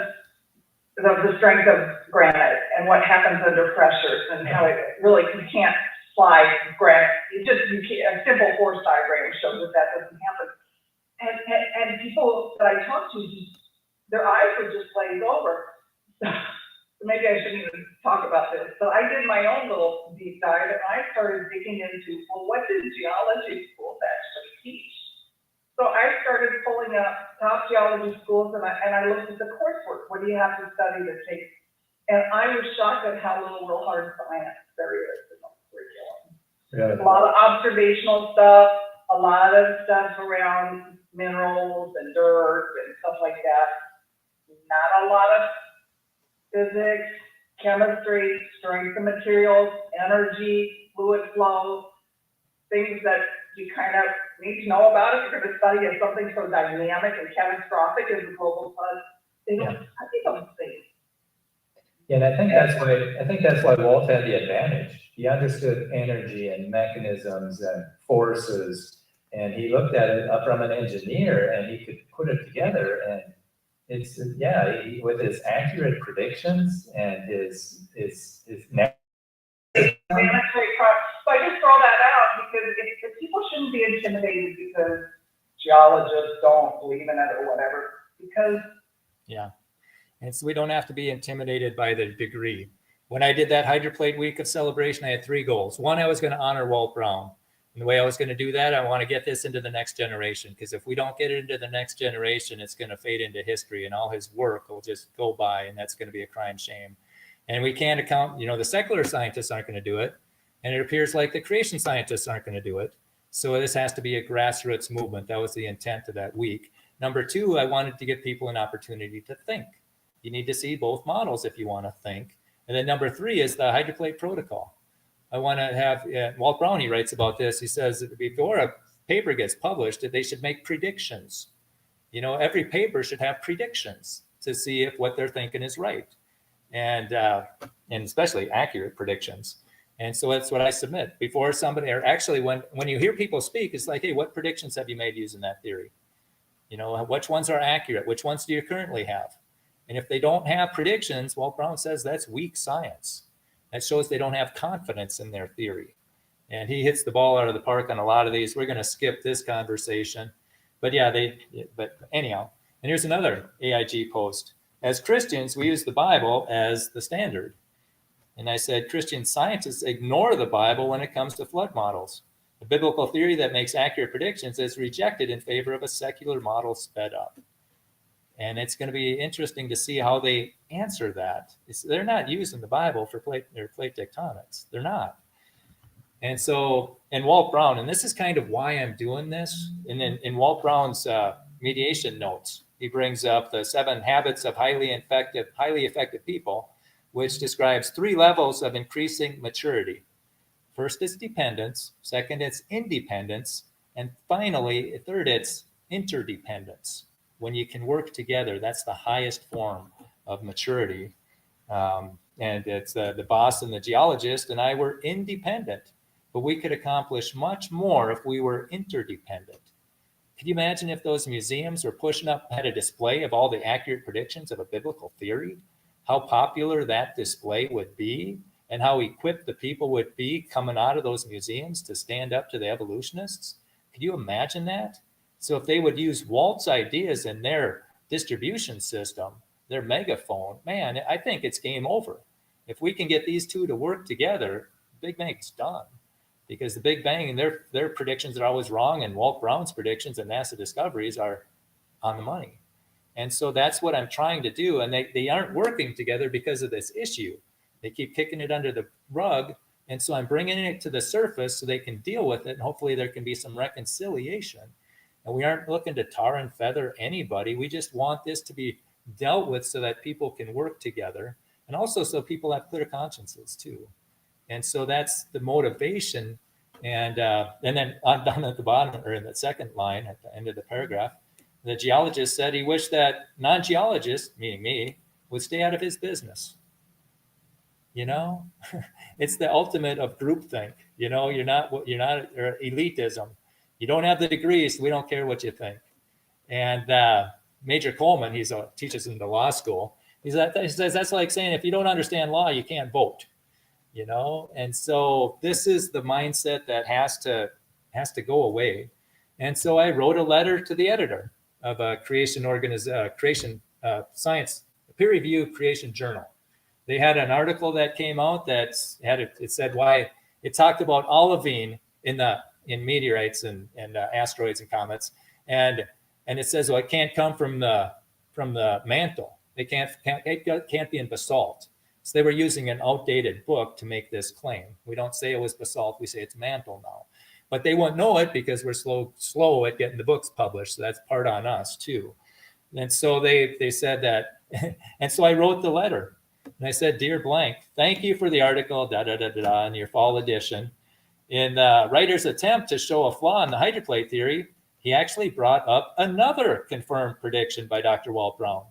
of the strength of granite and what happens under pressures and how it really can't slide granite. You can't, a simple force diagram shows that doesn't happen. And people that I talked to, their eyes would just glaze over. So maybe I shouldn't even talk about this, but I did my own little deep dive and I started digging into, well, what do geology schools actually teach? So I started pulling up top geology schools and I looked at the coursework. What do you have to study to take? And I was shocked at how little real hard science there is in the curriculum. Yeah. A lot of observational stuff, a lot of stuff around minerals and dirt and stuff like that. Not a lot of physics, chemistry, strength of materials, energy, fluid flow, things that you kind of need to know about if you're going to study something so dynamic and catastrophic as the global flood. They don't think. Yeah, and I think that's why Walt had the advantage. He understood energy and mechanisms and forces, and he looked at it from an engineer, and he could put it together. And it's with his accurate predictions and his So I just throw that out because if people shouldn't be intimidated because geologists don't believe in it or whatever, because and so we don't have to be intimidated by the degree. When I did that hydroplate week of celebration, I had 3 goals. One, I was going to honor Walt Brown. And the way I was going to do that, I want to get this into the next generation, because if we don't get it into the next generation, it's going to fade into history and all his work will just go by, and that's going to be a crying shame. And we can't account, the secular scientists aren't going to do it. And it appears like the creation scientists aren't going to do it. So this has to be a grassroots movement. That was the intent of that week. Number 2, I wanted to give people an opportunity to think. You need to see both models if you want to think. And then number 3 is the hydroplate protocol. I want to have, Walt Brown, he writes about this. He says that before a paper gets published, that they should make predictions. Every paper should have predictions to see if what they're thinking is right. And especially accurate predictions. And so that's what I submit before somebody, or actually when you hear people speak, it's like, hey, what predictions have you made using that theory? Which ones are accurate? Which ones do you currently have? And if they don't have predictions, Walt Brown says that's weak science. That shows they don't have confidence in their theory. And he hits the ball out of the park on a lot of these. We're going to skip this conversation. But but anyhow, and here's another AIG post. As Christians, we use the Bible as the standard. And I said, Christian scientists ignore the Bible when it comes to flood models. The biblical theory that makes accurate predictions is rejected in favor of a secular model sped up. And it's going to be interesting to see how they answer that. They're not using the Bible for plate tectonics. They're not. And so, and Walt Brown, and this is kind of why I'm doing this. And then in Walt Brown's mediation notes, he brings up the 7 habits of highly effective people, which describes 3 levels of increasing maturity. First is dependence. Second, it's independence. And finally, third, it's interdependence. When you can work together, that's the highest form of maturity. And it's the boss and the geologist and I were independent, but we could accomplish much more if we were interdependent. Could you imagine if those museums were pushing up, had a display of all the accurate predictions of a biblical theory? How popular that display would be and how equipped the people would be coming out of those museums to stand up to the evolutionists? Could you imagine that? So if they would use Walt's ideas in their distribution system, their megaphone, man, I think it's game over. If we can get these 2 to work together, Big Bang's done. Because the Big Bang and their predictions are always wrong, and Walt Brown's predictions and NASA discoveries are on the money. And so that's what I'm trying to do. And they aren't working together because of this issue. They keep kicking it under the rug. And so I'm bringing it to the surface so they can deal with it. And hopefully there can be some reconciliation. And we aren't looking to tar and feather anybody. We just want this to be dealt with so that people can work together. And also so people have clear consciences too. And so that's the motivation And then on down at the bottom, or in the second line at the end of the paragraph, the geologist said he wished that non-geologists, meaning me, would stay out of his business. You know, it's the ultimate of groupthink. You know, you're not or elitism. You don't have the degrees, so we don't care what you think. And Major Coleman, teaches in the law school. He says that's like saying if you don't understand law, you can't vote. You know, and so this is the mindset that has to go away. And so I wrote a letter to the editor of a creation science peer-reviewed creation journal. They had an article that came out that it said why it talked about olivine in meteorites and asteroids and comets, and it says, well, it can't come from the mantle. It can't be in basalt. So they were using an outdated book to make this claim. We don't say it was basalt, we say it's mantle now. But they won't know it because we're slow at getting the books published. So that's part on us too. And so they said that, and so I wrote the letter. And I said, dear blank, thank you for the article, in your fall edition. In the writer's attempt to show a flaw in the hydroplate theory, he actually brought up another confirmed prediction by Dr. Walt Brown.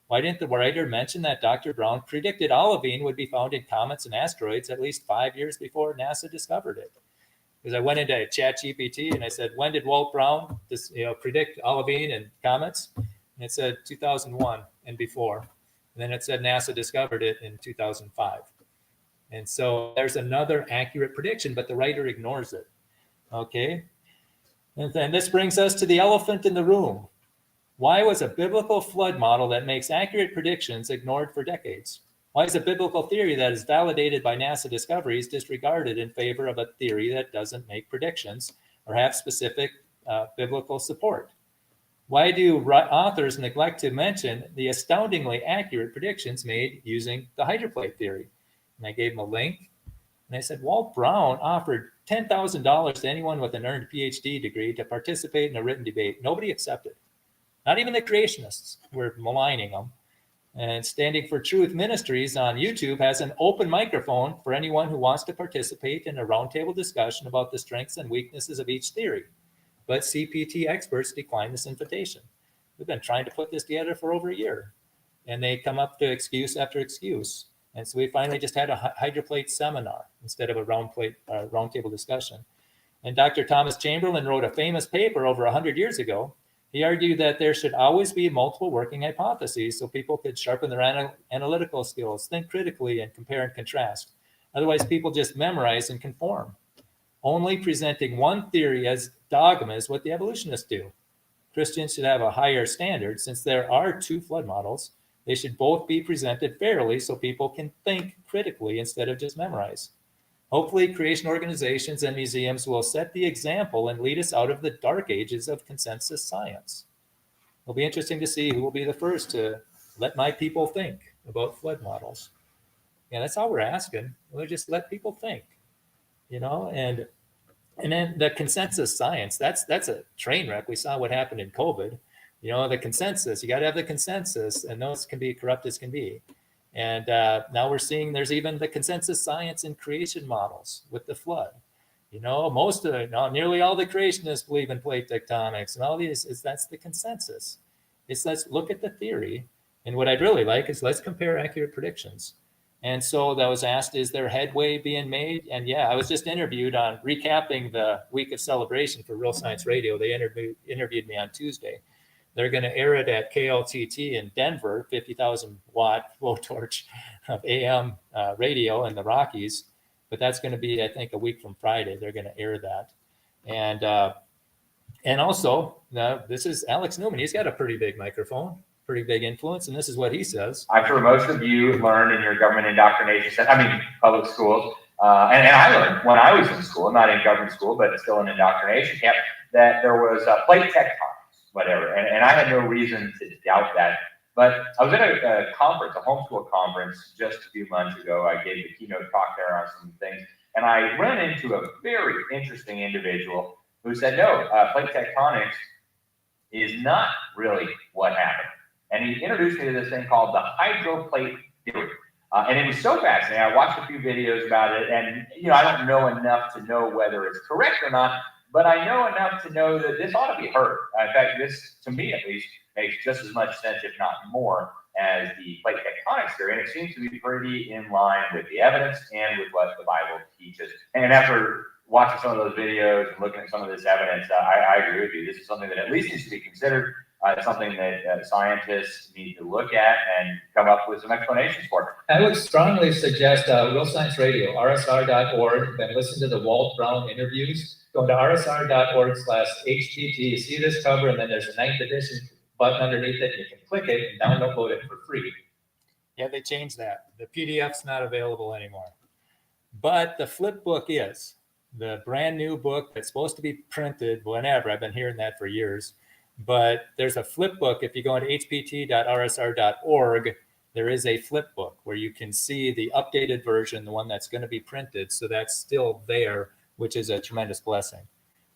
Why didn't the writer mention that Dr. Brown predicted olivine would be found in comets and asteroids at least 5 years before NASA discovered it? Because I went into ChatGPT and I said, when did Walt Brown predict olivine and comets? And it said 2001 and before. And then it said NASA discovered it in 2005. And so there's another accurate prediction, but the writer ignores it. Okay. And then this brings us to the elephant in the room. Why was a biblical flood model that makes accurate predictions ignored for decades? Why is a biblical theory that is validated by NASA discoveries disregarded in favor of a theory that doesn't make predictions or have specific biblical support? Why do authors neglect to mention the astoundingly accurate predictions made using the hydroplate theory? And I gave them a link. And I said, Walt Brown offered $10,000 to anyone with an earned PhD degree to participate in a written debate. Nobody accepted. Not even the creationists were maligning them. And Standing for Truth Ministries on YouTube has an open microphone for anyone who wants to participate in a roundtable discussion about the strengths and weaknesses of each theory. But CPT experts declined this invitation. We've been trying to put this together for over a year, and they come up to excuse after excuse. And so we finally just had a hydroplate seminar instead of a roundtable discussion. And Dr. Thomas Chamberlain wrote a famous paper over 100 years ago. He argued that there should always be multiple working hypotheses so people could sharpen their analytical skills, think critically, and compare and contrast. Otherwise, people just memorize and conform. Only presenting one theory as dogma is what the evolutionists do. Christians should have a higher standard. Since there are two flood models, they should both be presented fairly so people can think critically instead of just memorize. Hopefully, creation organizations and museums will set the example and lead us out of the dark ages of consensus science. It'll be interesting to see who will be the first to let my people think about flood models. Yeah, that's all we're asking. We'll just let people think, and then the consensus science, that's a train wreck. We saw what happened in COVID. The consensus, you got to have the consensus, and those can be corrupt as can be. And now we're seeing there's even the consensus science in creation models with the flood. Nearly all the creationists believe in plate tectonics and all these. That's the consensus. Let's look at the theory. And what I'd really like is let's compare accurate predictions. And so that was asked, is there headway being made? And yeah, I was just interviewed on recapping the week of celebration for Real Science Radio. They interviewed me on Tuesday. They're going to air it at KLTT in Denver, 50,000 watt blowtorch of AM radio in the Rockies. But that's going to be, I think, a week from Friday. They're going to air that. And also, this is Alex Newman. He's got a pretty big microphone, pretty big influence. And this is what he says. I'm sure most of you learned in your government indoctrination, public schools. And I learned when I was in school, not in government school, but still in indoctrination camp, that there was plate tectonics. Whatever, and I had no reason to doubt that. But I was at a conference, a homeschool conference, just a few months ago. I gave the keynote talk there on some things, and I ran into a very interesting individual who said, no, plate tectonics is not really what happened. And he introduced me to this thing called the hydroplate theory. And it was so fascinating. I watched a few videos about it, and I don't know enough to know whether it's correct or not, but I know enough to know that this ought to be heard. In fact, this, to me at least, makes just as much sense, if not more, as the plate tectonics theory, and it seems to be pretty in line with the evidence and with what the Bible teaches. And after watching some of those videos and looking at some of this evidence, I agree with you. This is something that at least needs to be considered. It's something that scientists need to look at and come up with some explanations for. I would strongly suggest Real Science Radio, rsr.org, then listen to the Walt Brown interviews. Go to rsr.org/HTT. You see this cover, and then there's a 9th edition button underneath it. You can click it and download it for free. Yeah, they changed that. The PDF's not available anymore. But the flip book is the brand new book that's supposed to be printed whenever. I've been hearing that for years. But there's a flip book. If you go into hpt.rsr.org, there is a flip book where you can see the updated version, the one that's going to be printed. So that's still there, which is a tremendous blessing.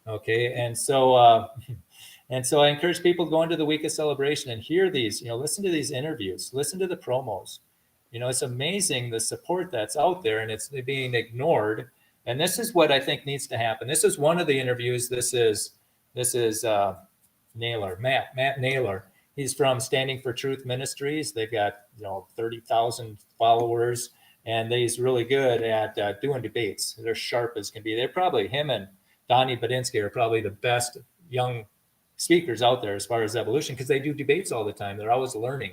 Okay, and so I encourage people to go into the week of celebration and hear these. Listen to these interviews, listen to the promos. It's amazing the support that's out there, and it's being ignored. And this is what I think needs to happen. This is one of the interviews. This is Naylor, Matt Naylor. He's from Standing for Truth Ministries. They've got 30,000 followers, and he's really good at doing debates. They're sharp as can be. They're probably, him and Donnie Badinsky are probably the best young speakers out there as far as evolution, because they do debates all the time. They're always learning,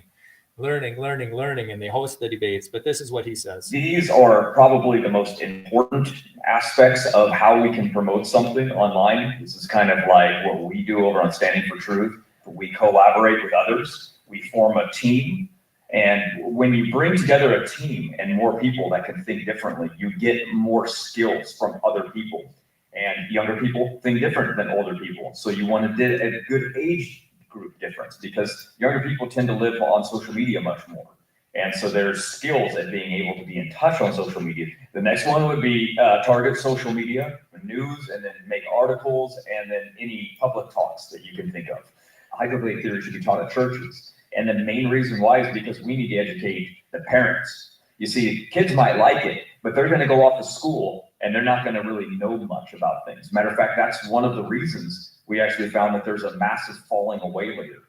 and they host the debates. But this is what he says. These are probably the most important aspects of how we can promote something online. This is kind of like what we do over on Standing for Truth. We collaborate with others. We form a team. And when you bring together a team and more people that can think differently, you get more skills from other people. And younger people think different than older people. So you want to get a good age group difference, because younger people tend to live on social media much more. And so there's skills at being able to be in touch on social media. The next one would be target social media, news, and then make articles, and then any public talks that you can think of. Hydroplate theory should be taught at churches. And the main reason why is because we need to educate the parents. You see, kids might like it, but they're going to go off to school and they're not going to really know much about things. Matter of fact, that's one of the reasons we actually found that there's a massive falling away later.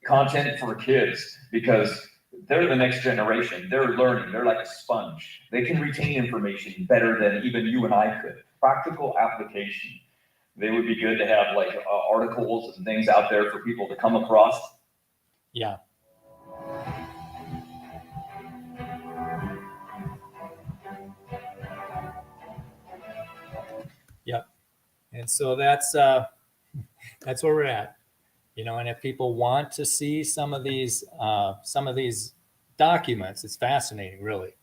Content for kids, because they're the next generation. They're learning. They're like a sponge. They can retain information better than even you and I could. Practical application. They would be good to have like articles and things out there for people to come across. Yeah. Yep. And so that's where we're at, and if people want to see some of these documents, it's fascinating, really.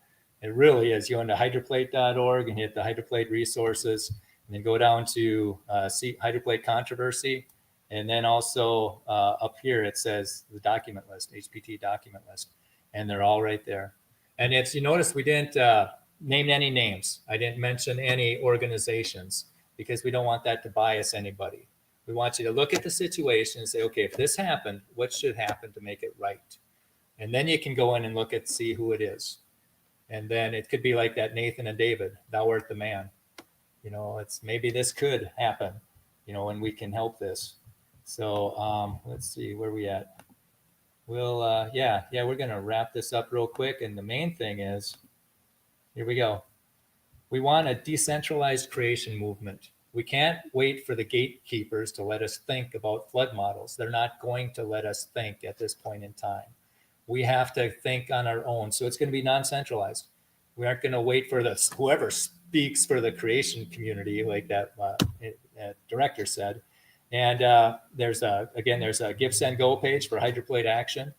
It really is. You go into hydroplate.org and hit the hydroplate resources, and then go down to see hydroplate controversy. And then also up here, it says the document list, HPT document list, and they're all right there. And you notice we didn't name any names. I didn't mention any organizations, because we don't want that to bias anybody. We want you to look at the situation and say, okay, if this happened, what should happen to make it right? And then you can go in and see who it is. And then it could be like that Nathan and David, thou art the man. It's maybe this could happen, and we can help this. So let's see where we at. We'll, we're going to wrap this up real quick. And the main thing is, here we go. We want a decentralized creation movement. We can't wait for the gatekeepers to let us think about flood models. They're not going to let us think at this point in time. We have to think on our own. So it's going to be non-centralized. We aren't going to wait for whoever speaks for the creation community, like that director said. And there's a Give, Send, Go page for Hydroplate Action,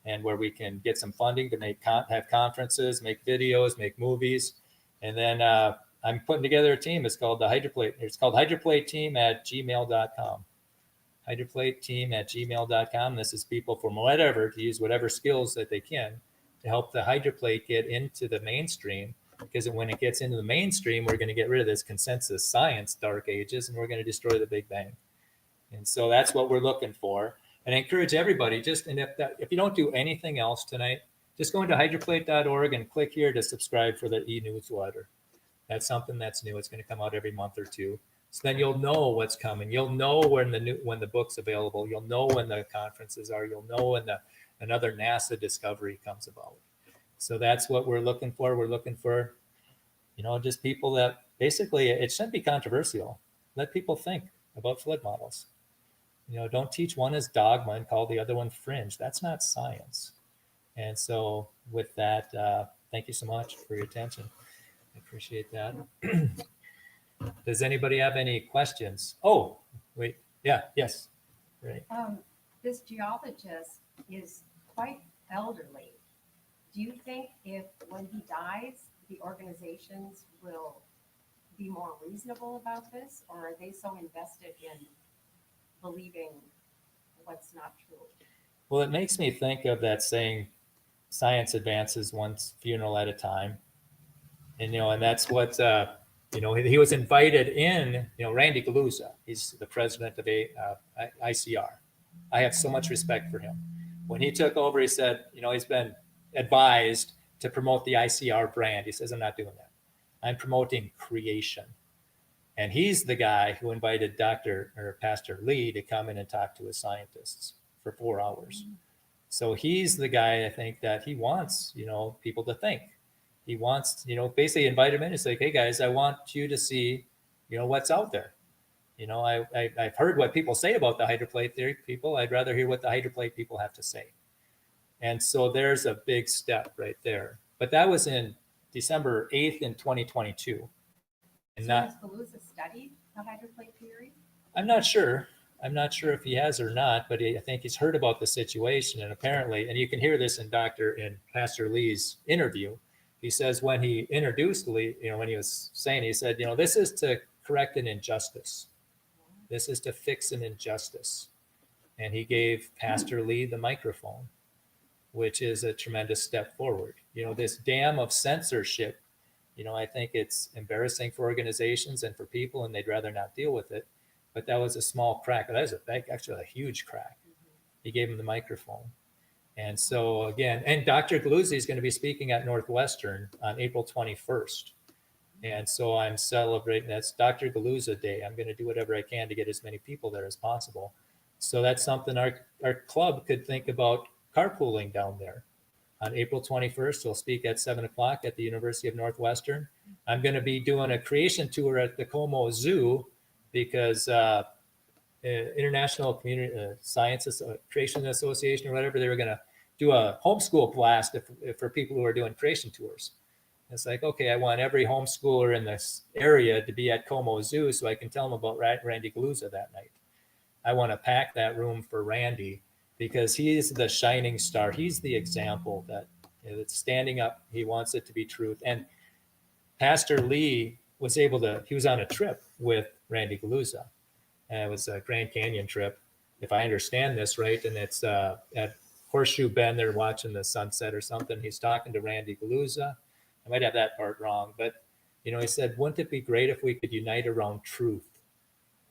and where we can get some funding to have conferences, make videos, make movies. And then I'm putting together a team. It's called hydroplateteam@gmail.com. Hydroplateteam@gmail.com. This is people from whatever to use whatever skills that they can to help the hydroplate get into the mainstream. Because when it gets into the mainstream, we're going to get rid of this consensus science dark ages, and we're going to destroy the Big Bang. And so that's what we're looking for. And I encourage everybody, if you don't do anything else tonight, just go into hydroplate.org and click here to subscribe for the e-newsletter. That's something that's new. It's going to come out every month or two. So then you'll know what's coming. You'll know when the book's available. You'll know when the conferences are. You'll know when another NASA discovery comes about. So that's what we're looking for. We're looking for, just people that basically, it shouldn't be controversial. Let people think about flood models. Don't teach one as dogma and call the other one fringe. That's not science. And so with that, thank you so much for your attention. I appreciate that. Does anybody have any questions? Oh, wait. Yeah, yes. Right. This geologist is quite elderly. Do you think when he dies, the organizations will be more reasonable about this, or are they so invested in believing what's not true? Well, it makes me think of that saying, science advances one funeral at a time. And, and that's what, he was invited in, Randy Galuza, he's the president of ICR. I have so much respect for him. When he took over, he said, he's been advised to promote the ICR brand. He says, I'm not doing that. I'm promoting creation. And he's the guy who invited Pastor Lee to come in and talk to his scientists for 4 hours. So he's the guy, I think, that he wants, people to think. He wants, basically invite him in and say, hey guys, I want you to see, what's out there. I've heard what people say about the hydroplate theory people. I'd rather hear what the hydroplate people have to say. And so there's a big step right there. But that was in December 8th in 2022. And So has Galuza studied the hydroplate theory? I'm not sure. I'm not sure if he has or not, but I think he's heard about the situation. And apparently, and you can hear this in Pastor Lee's interview. He says when he introduced Lee, when he was saying, he said, this is to correct an injustice. This is to fix an injustice. And he gave Pastor Lee the microphone, which is a tremendous step forward. This dam of censorship, I think it's embarrassing for organizations and for people, and they'd rather not deal with it. But that was a small crack. That was actually a huge crack. He gave him the microphone. And so again, and Dr. Galuza is going to be speaking at Northwestern on April 21st. And so I'm celebrating, that's Dr. Galuza Day. I'm going to do whatever I can to get as many people there as possible. So that's something our club could think about carpooling down there. On April 21st, we'll speak at 7 o'clock at the University of Northwestern. I'm going to be doing a creation tour at the Como Zoo because International Community Sciences Creation Association or whatever, they were going to do a homeschool blast for people who are doing creation tours. It's like, okay, I want every homeschooler in this area to be at Como Zoo so I can tell them about Randy Galuza that night. I want to pack that room for Randy because he's the shining star. He's the example that's standing up. He wants it to be truth. And Pastor Lee was he was on a trip with Randy Galuza. And it was a Grand Canyon trip, if I understand this right. And it's at Horseshoe Bend, they're watching the sunset or something. He's talking to Randy Galuza. I might have that part wrong, but he said, wouldn't it be great if we could unite around truth?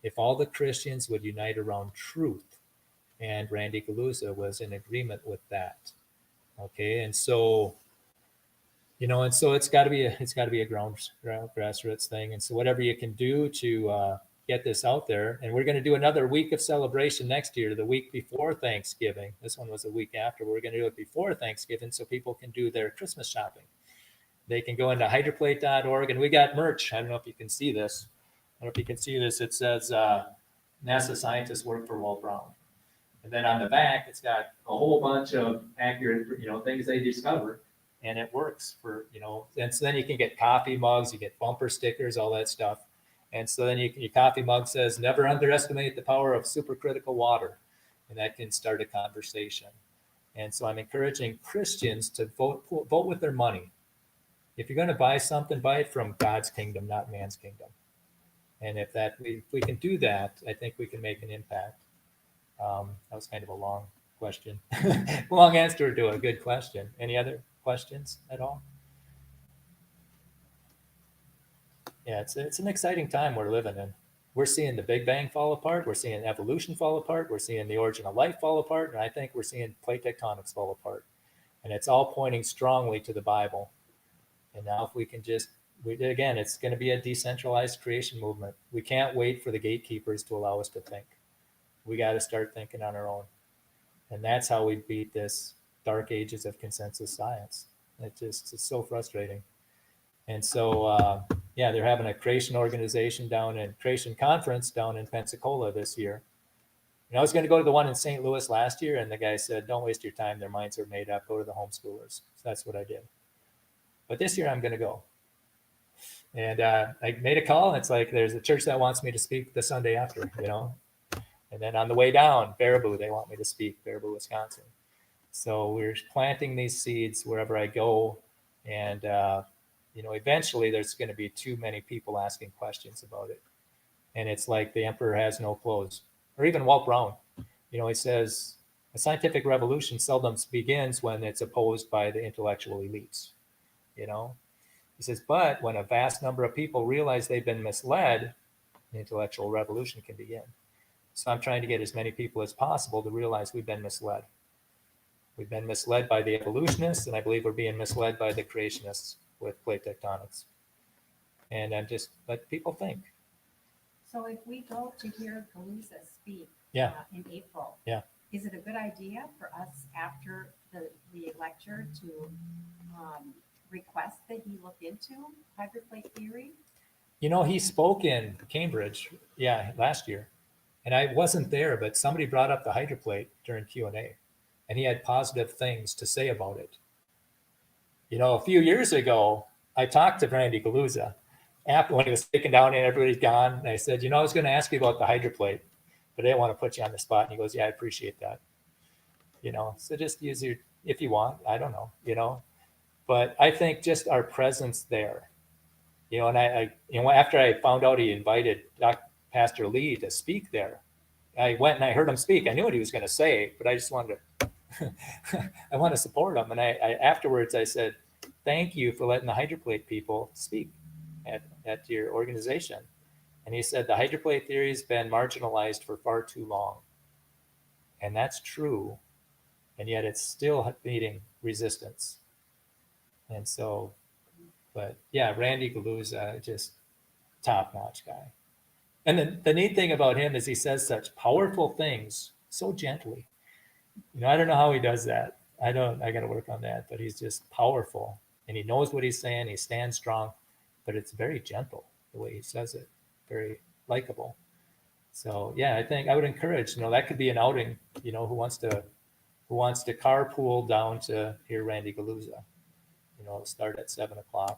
If all the Christians would unite around truth. And Randy Galuza was in agreement with that. Okay, and so it's got to be a grassroots thing. And so whatever you can do to get this out there, and we're going to do another week of celebration next year, the week before Thanksgiving. This one was a week after. We're going to do it before Thanksgiving so people can do their Christmas shopping. They can go into hydroplate.org, and we got merch. I don't know if you can see this. It says NASA scientists work for Walt Brown. And then on the back, it's got a whole bunch of accurate, things they discovered, and it works for, and so then you can get coffee mugs, you get bumper stickers, all that stuff. And so then your coffee mug says, never underestimate the power of supercritical water. And that can start a conversation. And so I'm encouraging Christians to vote with their money. If you're going to buy something, buy it from God's kingdom, not man's kingdom. And if we can do that, I think we can make an impact. That was kind of a long question, long answer to a good question. Any other questions at all? Yeah, it's an exciting time we're living in. We're seeing the Big Bang fall apart. We're seeing evolution fall apart. We're seeing the origin of life fall apart. And I think we're seeing plate tectonics fall apart. And it's all pointing strongly to the Bible. And now if we can just, again, it's going to be a decentralized creation movement. We can't wait for the gatekeepers to allow us to think. We got to start thinking on our own. And that's how we beat this dark ages of consensus science. It's so frustrating. And so, yeah, they're having a creation organization creation conference down in Pensacola this year. And I was going to go to the one in St. Louis last year, and the guy said, don't waste your time. Their minds are made up. Go to the homeschoolers. So that's what I did. But this year I'm going to go. And I made a call, and it's like, there's a church that wants me to speak the Sunday after, you know. And then on the way down, Baraboo, they want me to speak, Baraboo, Wisconsin. So we're planting these seeds wherever I go. And, you know, eventually there's going to be too many people asking questions about it. And it's like the emperor has no clothes. Or even Walt Brown, you know, he says, a scientific revolution seldom begins when it's opposed by the intellectual elites, you know. He says, but when a vast number of people realize they've been misled, the intellectual revolution can begin. So I'm trying to get as many people as possible to realize we've been misled. We've been misled by the evolutionists, and I believe we're being misled by the creationists with plate tectonics. And I'm just let people think. So if we go to hear Galuza speak Yeah. in April, Yeah. is it a good idea for us after the lecture to request that he look into hyperplate theory? You know, he spoke in Cambridge, last year. And I wasn't there, but somebody brought up the hydroplate during Q&A, and he had positive things to say about it. You know, a few years ago, I talked to Randy Galuza after when he was taken down and everybody's gone. And I said, you know, I was going to ask you about the hydroplate, but I didn't want to put you on the spot. And he goes, yeah, I appreciate that. You know, so just use your, if you want, I don't know, you know, but I think just our presence there, you know, and I you know, after I found out he invited Pastor Lee to speak there, I went and I heard him speak. I knew what he was going to say, but I just wanted to, I want to support him. And I afterwards I said, thank you for letting the hydroplate people speak at your organization. And he said, the hydroplate theory has been marginalized for far too long. And that's true. And yet it's still meeting resistance. And so, but yeah, Randy Galuza, just top-notch guy. And the neat thing about him is he says such powerful things so gently. You know, I don't know how he does that. I got to work on that, but he's just powerful and he knows what he's saying. He stands strong, but it's very gentle the way he says it, very likable. So yeah, I think I would encourage, you know, that could be an outing, you know, who wants to carpool down to hear Randy Galuza, you know, start at 7:00.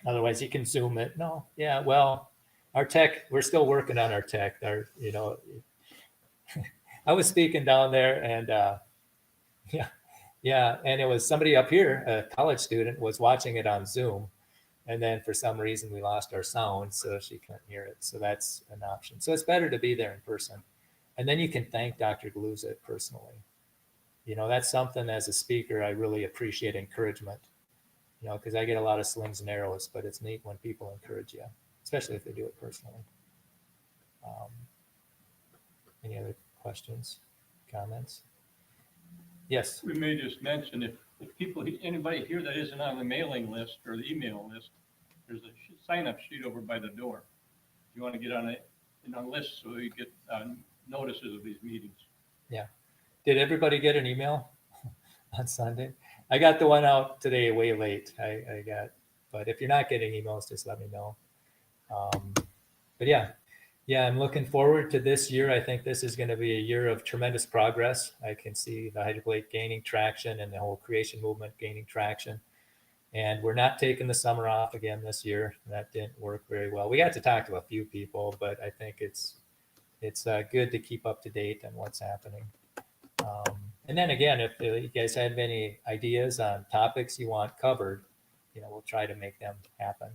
Otherwise, you can Zoom it. No, yeah, well, our tech, we're still working on our tech. You know, I was speaking down there, and and it was somebody up here, a college student, was watching it on Zoom, and then for some reason we lost our sound, so she couldn't hear it. So that's an option. So it's better to be there in person, and then you can thank Dr. Galuza personally. You know, that's something as a speaker I really appreciate encouragement. You know, because I get a lot of slings and arrows, but it's neat when people encourage you, especially if they do it personally. Any other questions, comments? Yes. We may just mention if people, anybody here that isn't on the mailing list or the email list, there's a sign-up sheet over by the door. You want to get on a list so you get notices of these meetings. Yeah. Did everybody get an email on Sunday? I got the one out today way late. But if you're not getting emails, just let me know. But yeah, I'm looking forward to this year. I think this is going to be a year of tremendous progress. I can see the hydroplate gaining traction and the whole creation movement gaining traction. And we're not taking the summer off again this year. That didn't work very well. We got to talk to a few people, but I think it's good to keep up to date on what's happening. And then again, if you guys have any ideas on topics you want covered, you know, we'll try to make them happen.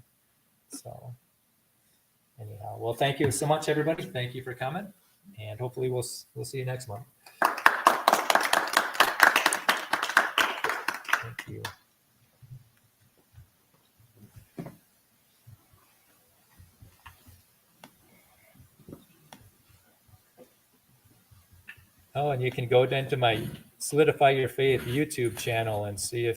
So anyhow, well, thank you so much, everybody. Thank you for coming, and hopefully we'll see you next month. Thank you. Oh, and you can go into my Solidify Your Faith YouTube channel and see if